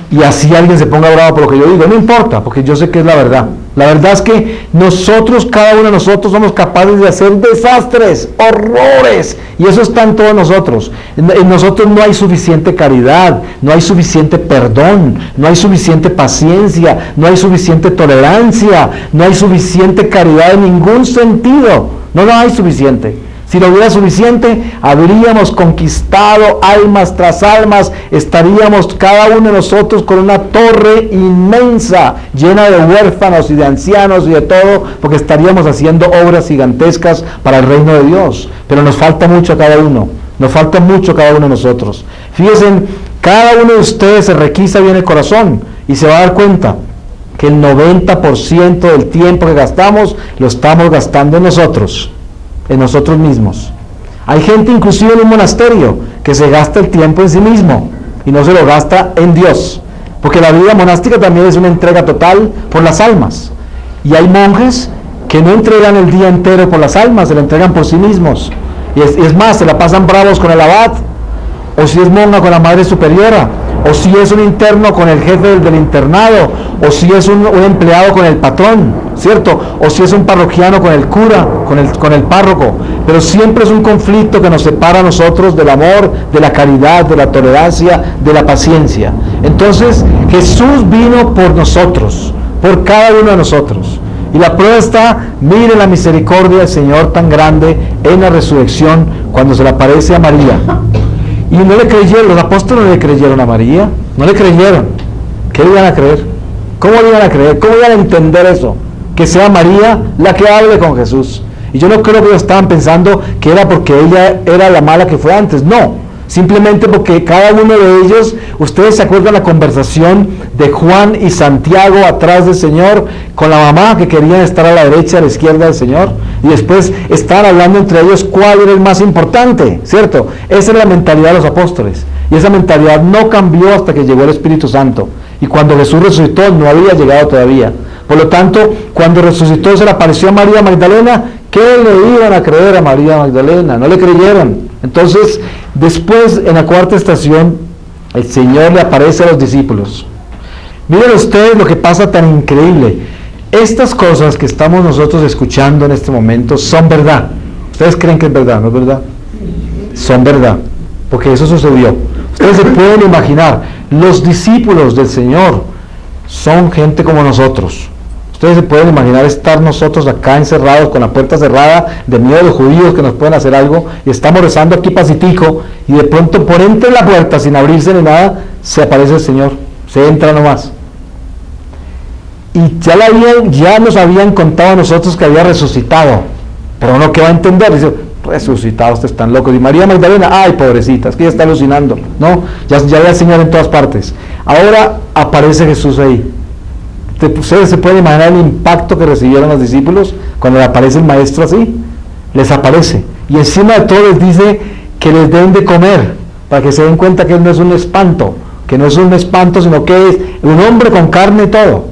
S1: Y así alguien se ponga bravo por lo que yo digo, no importa, porque yo sé que es la verdad. La verdad es que nosotros, cada uno de nosotros, somos capaces de hacer desastres, horrores, y eso está en todos nosotros. En nosotros no hay suficiente caridad, no hay suficiente perdón, no hay suficiente paciencia, no hay suficiente tolerancia, no hay suficiente caridad en ningún sentido. No hay suficiente. Si lo hubiera suficiente, habríamos conquistado almas tras almas, estaríamos cada uno de nosotros con una torre inmensa, llena de huérfanos y de ancianos y de todo, porque estaríamos haciendo obras gigantescas para el reino de Dios. Pero nos falta mucho a cada uno, de nosotros. Fíjense, cada uno de ustedes se requisa bien el corazón y se va a dar cuenta que el 90% del tiempo que gastamos, lo estamos gastando en nosotros mismos. Hay gente inclusive en un monasterio que se gasta el tiempo en sí mismo y no se lo gasta en Dios, porque la vida monástica también es una entrega total por las almas, y hay monjes que no entregan el día entero por las almas, se lo entregan por sí mismos, y es más, se la pasan bravos con el abad, o si es monja con la madre superiora, o si es un interno con el jefe del internado, o si es un empleado con el patrón, ¿cierto? O si es un parroquiano con el cura, con el párroco. Pero siempre es un conflicto que nos separa a nosotros del amor, de la caridad, de la tolerancia, de la paciencia. Entonces, Jesús vino por nosotros, por cada uno de nosotros. Y la prueba está, mire la misericordia del Señor tan grande en la resurrección, cuando se le aparece a María. Y no le creyeron, los apóstoles no le creyeron a María, no le creyeron. ¿Qué le iban a creer? ¿Cómo le iban a creer? ¿Cómo iban a entender eso? Que sea María la que hable con Jesús. Y yo no creo que ellos estaban pensando que era porque ella era la mala que fue antes, no. Simplemente porque cada uno de ellos, ustedes se acuerdan la conversación de Juan y Santiago atrás del Señor, con la mamá que querían estar a la derecha, a la izquierda del Señor, y después estaban hablando entre ellos cuál era el más importante, ¿cierto? Esa es la mentalidad de los apóstoles, y esa mentalidad no cambió hasta que llegó el Espíritu Santo, y cuando Jesús resucitó no había llegado todavía. Por lo tanto, cuando resucitó se le apareció a María Magdalena. ¿Qué le iban a creer a María Magdalena? No le creyeron. Entonces, después, en la cuarta estación, el Señor le aparece a los discípulos. Miren ustedes lo que pasa tan increíble. Estas cosas que estamos nosotros escuchando en este momento son verdad. ¿Ustedes creen que es verdad? ¿No es verdad? Son verdad, porque eso sucedió. Ustedes se pueden imaginar, los discípulos del Señor son gente como nosotros. Ustedes se pueden imaginar estar nosotros acá encerrados con la puerta cerrada, de miedo a los judíos que nos pueden hacer algo, y estamos rezando aquí pacitico, y de pronto por entre la puerta, sin abrirse ni nada, se aparece el Señor, se entra nomás. Y ya nos habían contado a nosotros que había resucitado, pero uno que va a entender, dice, resucitado, ustedes están locos. Y María Magdalena, ay pobrecita, es que ella está alucinando. No, ya ve al Señor en todas partes. Ahora aparece Jesús ahí. Ustedes se pueden imaginar el impacto que recibieron los discípulos cuando le aparece el maestro así. Les aparece. Y encima de todo les dice que les den de comer, para que se den cuenta que él no es un espanto, sino que es un hombre con carne y todo.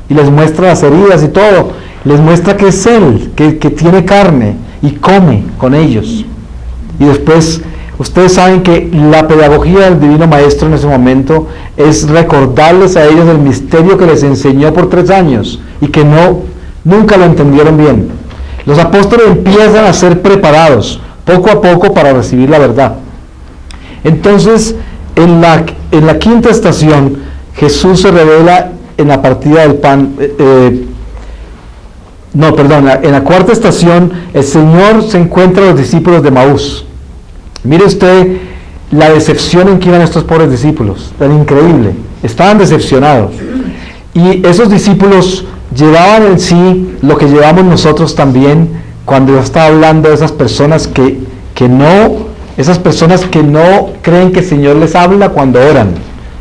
S1: Y les muestra las heridas y todo. Les muestra que es él, que tiene carne y come con ellos. Y después, ustedes saben que la pedagogía del Divino Maestro en ese momento es recordarles a ellos el misterio que les enseñó por 3 años y que nunca lo entendieron bien. Los apóstoles empiezan a ser preparados poco a poco para recibir la verdad. Entonces, en la quinta estación, Jesús se revela en la partida del pan. En la cuarta estación, el Señor se encuentra a los discípulos de Maús. Mire usted la decepción en que iban estos pobres discípulos, tan increíble. Estaban decepcionados. Y esos discípulos llevaban en sí lo que llevamos nosotros también cuando yo estaba hablando de esas personas que no creen que el Señor les habla cuando oran.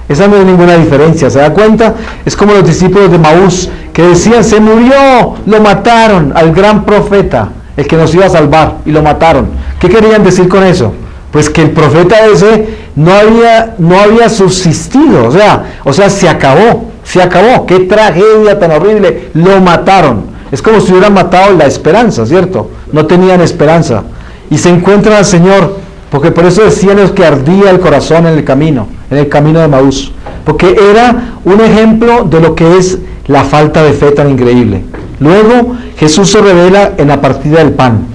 S1: Esa no es ninguna diferencia, ¿se da cuenta? Es como los discípulos de Maús que decían, se murió, lo mataron al gran profeta, el que nos iba a salvar, y lo mataron. ¿Qué querían decir con eso? Pues que el profeta ese no había subsistido, o sea, se acabó, qué tragedia tan horrible, lo mataron. Es como si hubieran matado la esperanza, ¿cierto? No tenían esperanza. Y se encuentran al Señor, porque por eso decían los que ardía el corazón en el camino de Maús, porque era un ejemplo de lo que es la falta de fe tan increíble. Luego Jesús se revela en la partida del pan.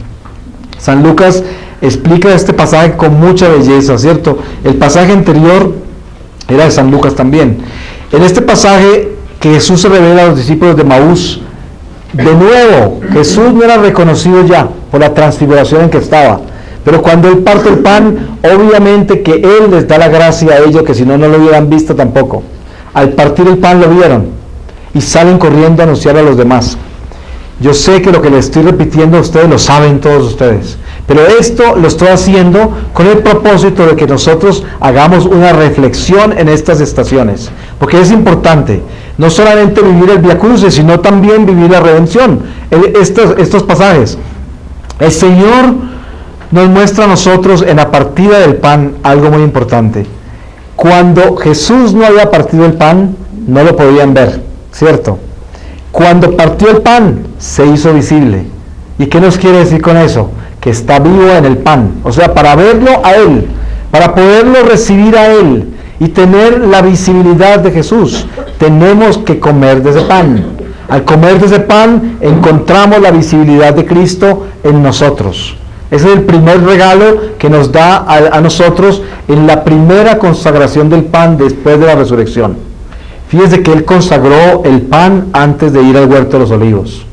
S1: San Lucas explica este pasaje con mucha belleza, ¿cierto? El pasaje anterior era de San Lucas también. En este pasaje que Jesús se revela a los discípulos de Maús, de nuevo, Jesús no era reconocido ya por la transfiguración en que estaba, pero cuando Él parte el pan, obviamente que Él les da la gracia a ellos, que si no, no lo hubieran visto tampoco. Al partir el pan lo vieron y salen corriendo a anunciar a los demás. Yo sé que lo que les estoy repitiendo ustedes lo saben todos ustedes, pero esto lo estoy haciendo con el propósito de que nosotros hagamos una reflexión en estas estaciones, porque es importante no solamente vivir el Vía Crucis, sino también vivir la redención. Estos pasajes, el Señor nos muestra a nosotros en la partida del pan algo muy importante. Cuando Jesús no había partido el pan, no lo podían ver, ¿cierto? Cuando partió el pan, se hizo visible. ¿Y qué nos quiere decir con eso? Que está vivo en el pan. O sea, para verlo a Él, para poderlo recibir a Él y tener la visibilidad de Jesús, tenemos que comer de ese pan. Al comer de ese pan, encontramos la visibilidad de Cristo en nosotros. Ese es el primer regalo que nos da a nosotros en la primera consagración del pan después de la resurrección. Fíjense que Él consagró el pan antes de ir al huerto de los olivos.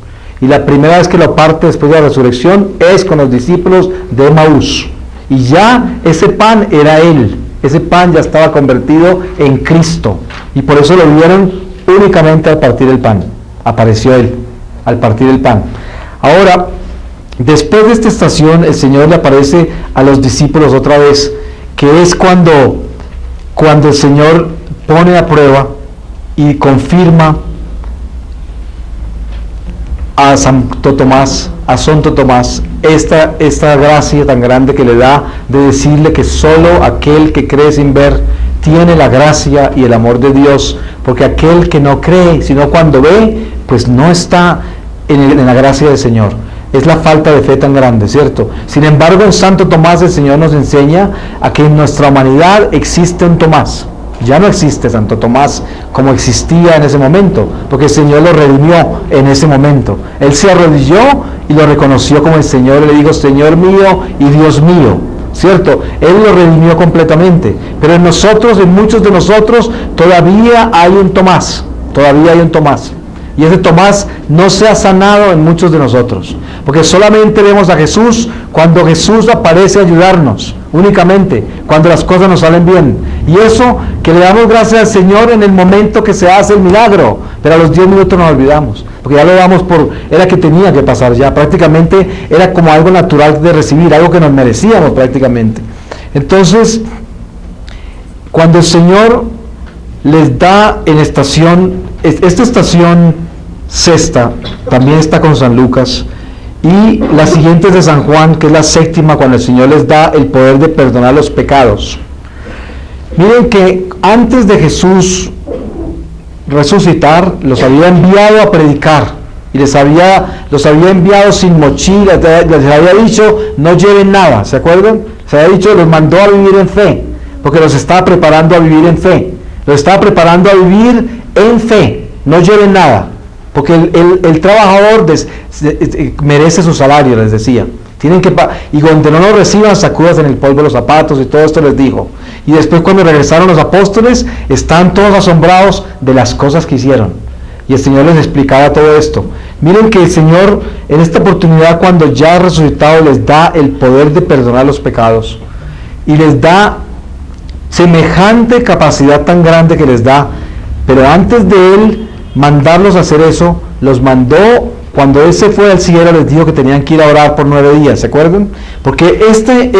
S1: Y la primera vez que lo parte después de la resurrección es con los discípulos de Maús. Y ya ese pan era Él. Ese pan ya estaba convertido en Cristo. Y por eso lo vieron únicamente al partir el pan. Apareció Él al partir el pan. Ahora, después de esta estación, el Señor le aparece a los discípulos otra vez, que es cuando el Señor pone a prueba y confirma a Santo Tomás, esta gracia tan grande que le da de decirle que solo aquel que cree sin ver tiene la gracia y el amor de Dios, porque aquel que no cree, sino cuando ve, pues no está en la gracia del Señor. Es la falta de fe tan grande, ¿cierto? Sin embargo, en Santo Tomás el Señor nos enseña a que en nuestra humanidad existe un Tomás. Ya no existe Santo Tomás como existía en ese momento, porque el Señor lo redimió en ese momento. Él se arrodilló y lo reconoció como el Señor, y le dijo, Señor mío y Dios mío, ¿cierto? Él lo redimió completamente. Pero en nosotros, en muchos de nosotros, todavía hay un Tomás. todavía hay un Tomás. Y ese Tomás no se ha sanado en muchos de nosotros, porque solamente vemos a Jesús cuando Jesús aparece a ayudarnos, únicamente, cuando las cosas nos salen bien. Y eso, que le damos gracias al Señor en el momento que se hace el milagro, pero a los 10 minutos nos olvidamos, porque ya lo damos por, era que tenía que pasar ya, prácticamente era como algo natural de recibir, algo que nos merecíamos prácticamente. Entonces, cuando el Señor les da en esta estación sexta, también está con San Lucas, y la siguiente es de San Juan, que es la séptima, cuando el Señor les da el poder de perdonar los pecados. Miren que antes de Jesús resucitar, los había enviado a predicar, y los había enviado sin mochila, les había dicho, no lleven nada, ¿se acuerdan? Se había dicho, los mandó a vivir en fe, porque los estaba preparando a vivir en fe. Los estaba preparando a vivir en fe, no lleven nada, porque el trabajador merece su salario, les decía. Y donde no lo reciban, sacudas en el polvo de los zapatos, y todo esto les dijo. Y después, cuando regresaron los apóstoles, están todos asombrados de las cosas que hicieron. Y el Señor les explicaba todo esto. Miren que el Señor, en esta oportunidad, cuando ya ha resucitado, les da el poder de perdonar los pecados. Y les da semejante capacidad tan grande que les da, pero antes de Él mandarlos a hacer eso, los mandó, cuando Él se fue al cielo, les dijo que tenían que ir a orar por 9 días, ¿se acuerdan? Porque este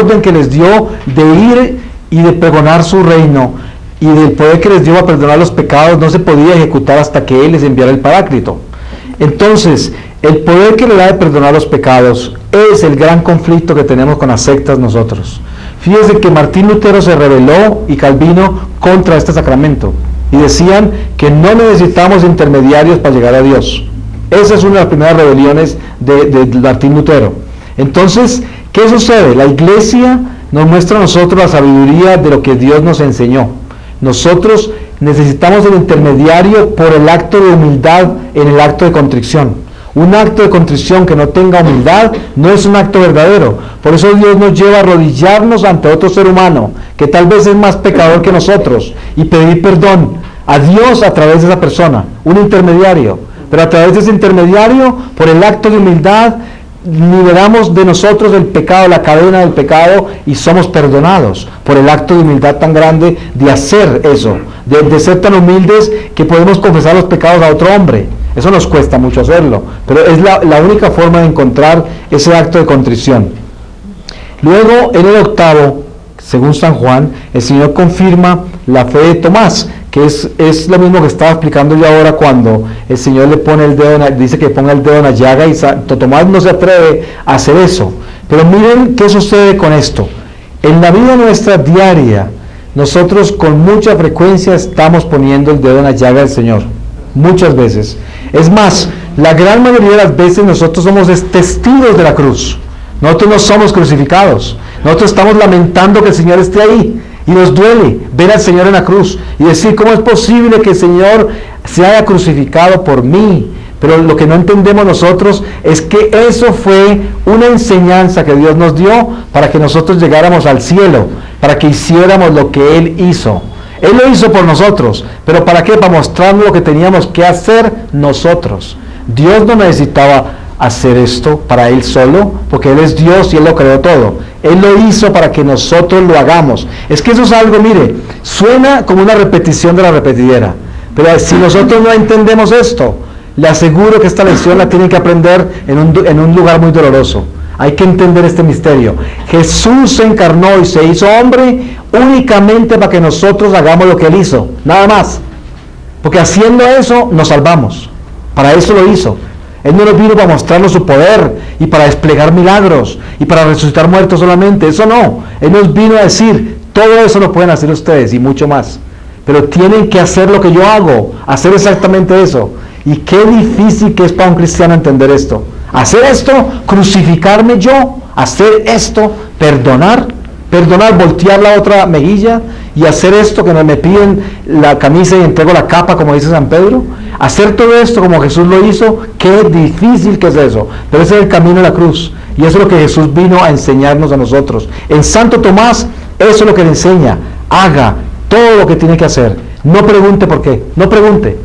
S1: orden que les dio de ir y de pregonar su reino, y del poder que les dio a perdonar los pecados, no se podía ejecutar hasta que Él les enviara el Paráclito. Entonces, el poder que le da de perdonar los pecados es el gran conflicto que tenemos con las sectas nosotros. Fíjense que Martín Lutero se rebeló y Calvino contra este sacramento, y decían que no necesitamos intermediarios para llegar a Dios. Esa es una de las primeras rebeliones de Martín Lutero. Entonces, ¿qué sucede? La Iglesia nos muestra a nosotros la sabiduría de lo que Dios nos enseñó. Nosotros necesitamos el intermediario por el acto de humildad en el acto de contrición. Un acto de contrición que no tenga humildad no es un acto verdadero. Por eso Dios nos lleva a arrodillarnos ante otro ser humano que tal vez es más pecador que nosotros y pedir perdón a Dios a través de esa persona, un intermediario. Pero a través de ese intermediario, por el acto de humildad, liberamos de nosotros el pecado, la cadena del pecado, y somos perdonados por el acto de humildad tan grande de hacer eso, de ser tan humildes que podemos confesar los pecados a otro hombre. Eso nos cuesta mucho hacerlo, pero es la única forma de encontrar ese acto de contrición. Luego, en el octavo, según San Juan, el Señor confirma la fe de Tomás, que es lo mismo que estaba explicando yo ahora, cuando el Señor le pone el dedo, dice que ponga el dedo en la llaga, y Tomás no se atreve a hacer eso. Pero miren qué sucede con esto. En la vida nuestra diaria, nosotros con mucha frecuencia estamos poniendo el dedo en la llaga del Señor, muchas veces. Es más, la gran mayoría de las veces nosotros somos testigos de la cruz. Nosotros no somos crucificados. Nosotros estamos lamentando que el Señor esté ahí, y nos duele ver al Señor en la cruz y decir, ¿cómo es posible que el Señor se haya crucificado por mí? Pero lo que no entendemos nosotros es que eso fue una enseñanza que Dios nos dio para que nosotros llegáramos al cielo, para que hiciéramos lo que Él hizo. Él lo hizo por nosotros, pero ¿para qué? Para mostrarnos lo que teníamos que hacer nosotros. Dios no necesitaba hacer esto para Él solo, porque Él es Dios y Él lo creó todo. Él lo hizo para que nosotros lo hagamos. Es que eso es algo, mire, suena como una repetición de la repetidera, pero si nosotros no entendemos esto, le aseguro que esta lección la tienen que aprender en un lugar muy doloroso. Hay que entender este misterio. Jesús se encarnó y se hizo hombre únicamente para que nosotros hagamos lo que Él hizo, nada más. Porque haciendo eso nos salvamos. Para eso lo hizo. Él no nos vino para mostrarnos su poder y para desplegar milagros y para resucitar muertos solamente. Eso no. Él nos vino a decir, todo eso lo pueden hacer ustedes y mucho más. Pero tienen que hacer lo que yo hago, hacer exactamente eso. Y qué difícil que es para un cristiano entender esto. Hacer esto, crucificarme yo, hacer esto, perdonar, voltear la otra mejilla y hacer esto que no me piden la camisa y entrego la capa, como dice San Pedro. Hacer todo esto como Jesús lo hizo, qué difícil que es eso. Pero ese es el camino de la cruz. Y eso es lo que Jesús vino a enseñarnos a nosotros. En Santo Tomás, eso es lo que le enseña. Haga todo lo que tiene que hacer. No pregunte por qué. No pregunte.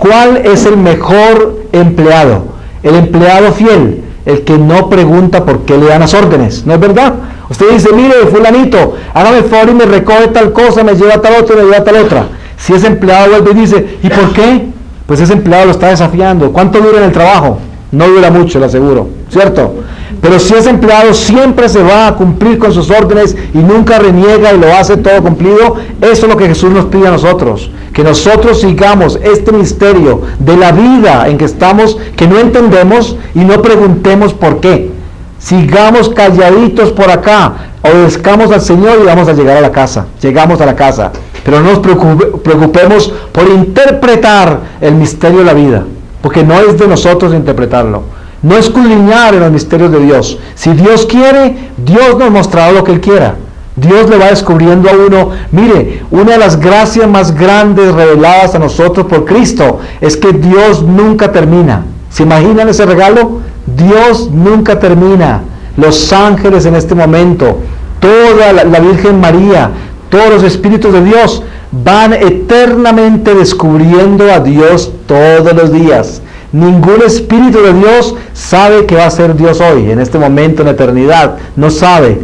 S1: ¿Cuál es el mejor empleado? El empleado fiel, el que no pregunta por qué le dan las órdenes, ¿no es verdad? Usted dice, mire, fulanito, hágame el favor y me recoge tal cosa, me lleva tal otra, me lleva tal otra. Si ese empleado vuelve y dice, ¿y por qué? Pues ese empleado lo está desafiando. ¿Cuánto dura en el trabajo? No dura mucho, le aseguro, ¿cierto? Pero si ese empleado siempre se va a cumplir con sus órdenes y nunca reniega y lo hace todo cumplido, eso es lo que Jesús nos pide a nosotros, que nosotros sigamos este misterio de la vida en que estamos, que no entendemos y no preguntemos por qué. Sigamos calladitos por acá, obedezcamos al Señor y vamos a llegar a la casa, llegamos a la casa, pero no nos preocupemos por interpretar el misterio de la vida, porque no es de nosotros interpretarlo. No escudriñar en los misterios de Dios. Si Dios quiere, Dios nos mostrará lo que Él quiera. Dios le va descubriendo a uno. Mire, una de las gracias más grandes reveladas a nosotros por Cristo es que Dios nunca termina. ¿Se imaginan ese regalo? Dios nunca termina. Los ángeles en este momento, toda la Virgen María, todos los espíritus de Dios van eternamente descubriendo a Dios todos los días. Ningún espíritu de Dios sabe que va a ser Dios hoy, en este momento, en la eternidad. No sabe.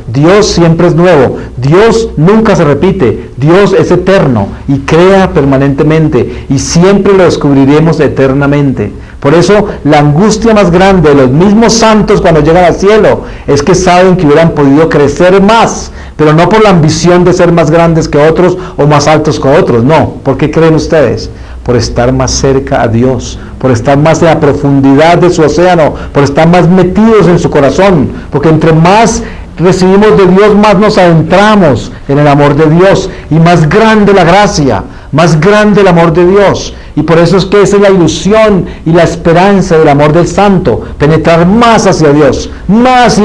S1: Dios siempre es nuevo. Dios nunca se repite. Dios es eterno y crea permanentemente y siempre lo descubriremos eternamente. Por eso la angustia más grande de los mismos santos cuando llegan al cielo es que saben que hubieran podido crecer más, pero no por la ambición de ser más grandes que otros o más altos que otros. No. ¿Por qué creen ustedes? Por estar más cerca a Dios, por estar más en la profundidad de su océano, por estar más metidos en su corazón, porque entre más recibimos de Dios, más nos adentramos en el amor de Dios, y más grande la gracia, más grande el amor de Dios. Y por eso es que esa es la ilusión y la esperanza del amor del santo, penetrar más hacia Dios, más,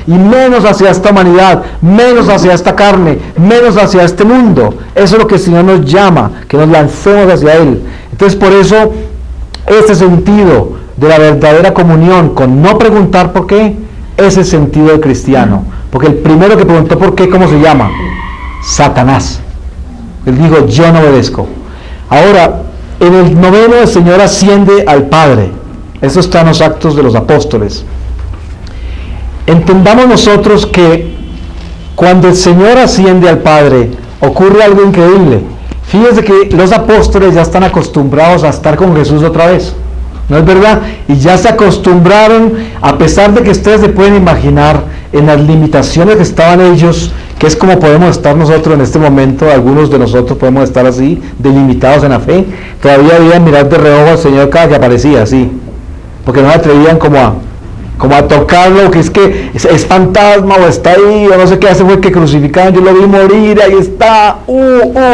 S1: y menos hacia esta humanidad, menos hacia esta carne, menos hacia este mundo. Eso es lo que el Señor nos llama, que nos lancemos hacia Él. Entonces por eso, ese sentido de la verdadera comunión, con no preguntar por qué, es el sentido del cristiano. Porque el primero que preguntó por qué, ¿cómo se llama? Satanás. Él dijo, yo no obedezco. Ahora, en el noveno el Señor asciende al Padre. Eso está en los Actos de los Apóstoles. Entendamos nosotros que cuando el Señor asciende al Padre, ocurre algo increíble. Fíjense que los apóstoles ya están acostumbrados a estar con Jesús otra vez. ¿No es verdad? Y ya se acostumbraron, a pesar de que ustedes se pueden imaginar en las limitaciones que estaban ellos, que es como podemos estar nosotros en este momento, algunos de nosotros podemos estar así, delimitados en la fe, todavía debían mirar de reojo al Señor cada que aparecía, así, porque no se atrevían como a tocarlo, que es fantasma, o está ahí, o no sé qué hace, fue que crucificaron, yo lo vi morir, ahí está,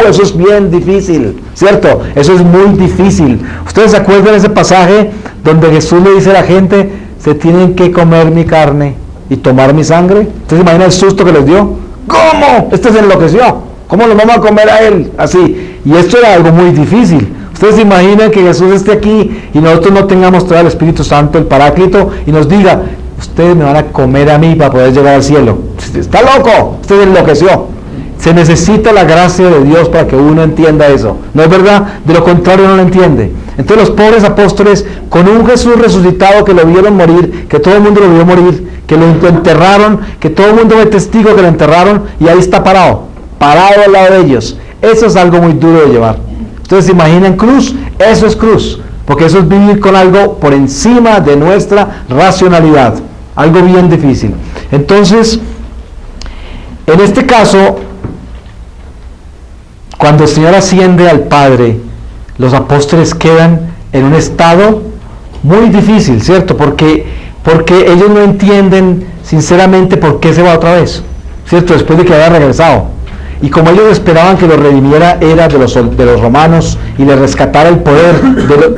S1: eso es bien difícil, ¿cierto? Eso es muy difícil. ¿Ustedes se acuerdan de ese pasaje donde Jesús le dice a la gente, se tienen que comer mi carne y tomar mi sangre? ¿Ustedes se imaginan el susto que les dio? ¿Cómo? Este se enloqueció. ¿Cómo lo vamos a comer a él? Así. Y esto era algo muy difícil. Ustedes se imaginan que Jesús esté aquí y nosotros no tengamos todo el Espíritu Santo, el Paráclito, y nos diga, ustedes me van a comer a mí para poder llegar al cielo. ¡Está loco! Usted se enloqueció. Se necesita la gracia de Dios para que uno entienda eso. ¿No es verdad? De lo contrario no lo entiende. Entonces los pobres apóstoles, con un Jesús resucitado que lo vieron morir, que todo el mundo lo vio morir, que lo enterraron, que todo el mundo fue testigo que lo enterraron, y ahí está parado al lado de ellos. Eso es algo muy duro de llevar. Ustedes se imaginan cruz, eso es cruz, porque eso es vivir con algo por encima de nuestra racionalidad, algo bien difícil. Entonces, en este caso, cuando el Señor asciende al Padre, los apóstoles quedan en un estado muy difícil, ¿cierto? Porque ellos no entienden sinceramente por qué se va otra vez, ¿cierto? Después de que haya regresado. Y como ellos esperaban que lo redimiera era de los romanos y les rescatara el poder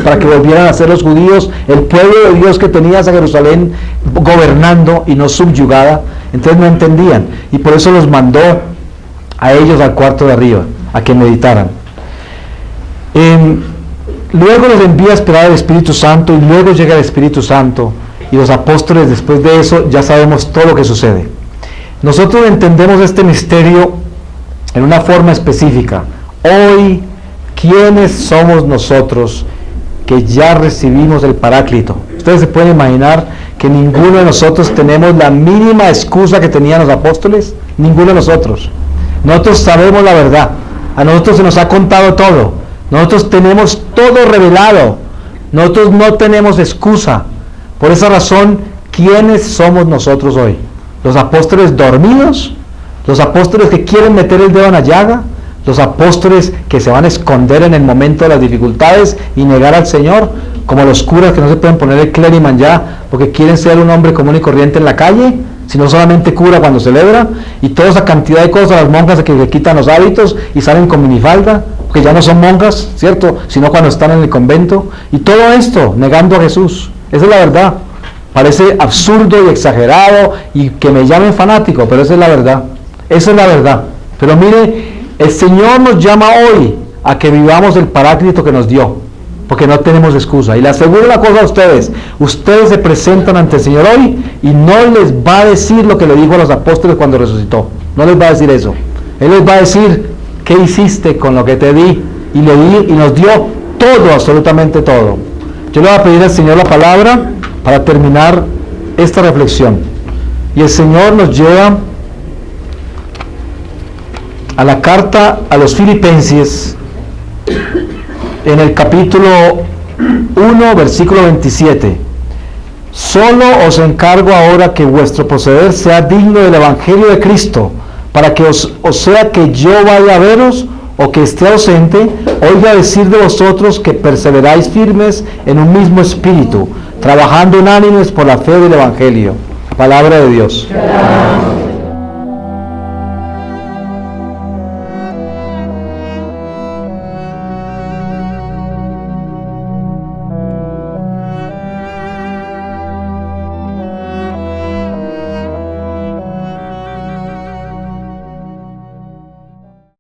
S1: para que volvieran a ser los judíos, el pueblo de Dios que tenía a Jerusalén gobernando y no subyugada, entonces no entendían. Y por eso los mandó a ellos al cuarto de arriba, a que meditaran. Luego los envía a esperar al Espíritu Santo, y luego llega el Espíritu Santo, y los apóstoles después de eso ya sabemos todo lo que sucede. Nosotros entendemos este misterio en una forma específica. Hoy ¿quiénes somos nosotros que ya recibimos el Paráclito? Ustedes se pueden imaginar que ninguno de nosotros tenemos la mínima excusa que tenían los apóstoles. Ninguno de nosotros. Nosotros sabemos la verdad. A nosotros se nos ha contado todo. Nosotros tenemos todo revelado. Nosotros no tenemos excusa. Por esa razón, ¿quiénes somos nosotros hoy? ¿Los apóstoles dormidos? ¿Los apóstoles que quieren meter el dedo en la llaga? ¿Los apóstoles que se van a esconder en el momento de las dificultades y negar al Señor? Como los curas que no se pueden poner el clériman ya porque quieren ser un hombre común y corriente en la calle, sino solamente cura cuando celebra, y toda esa cantidad de cosas, las monjas que le quitan los hábitos y salen con minifalda, porque ya no son monjas, ¿cierto? Sino cuando están en el convento, y todo esto negando a Jesús. Esa es la verdad. Parece absurdo y exagerado y que me llamen fanático, pero esa es la verdad. Esa es la verdad. Pero mire, el Señor nos llama hoy a que vivamos el Paráclito que nos dio, porque no tenemos excusa. Y le aseguro una cosa a ustedes: ustedes se presentan ante el Señor hoy y no les va a decir lo que le dijo a los apóstoles cuando resucitó. No les va a decir eso. Él les va a decir: ¿qué hiciste con lo que te di? Y le di y nos dio todo, absolutamente todo. Yo le voy a pedir al Señor la palabra para terminar esta reflexión. Y el Señor nos lleva a la carta a los Filipenses, en el capítulo 1, versículo 27. Solo os encargo ahora que vuestro proceder sea digno del Evangelio de Cristo, para que o sea que yo vaya a veros o que esté ausente, oiga decir de vosotros que perseveráis firmes en un mismo espíritu, trabajando unánimes por la fe del Evangelio. Palabra de Dios.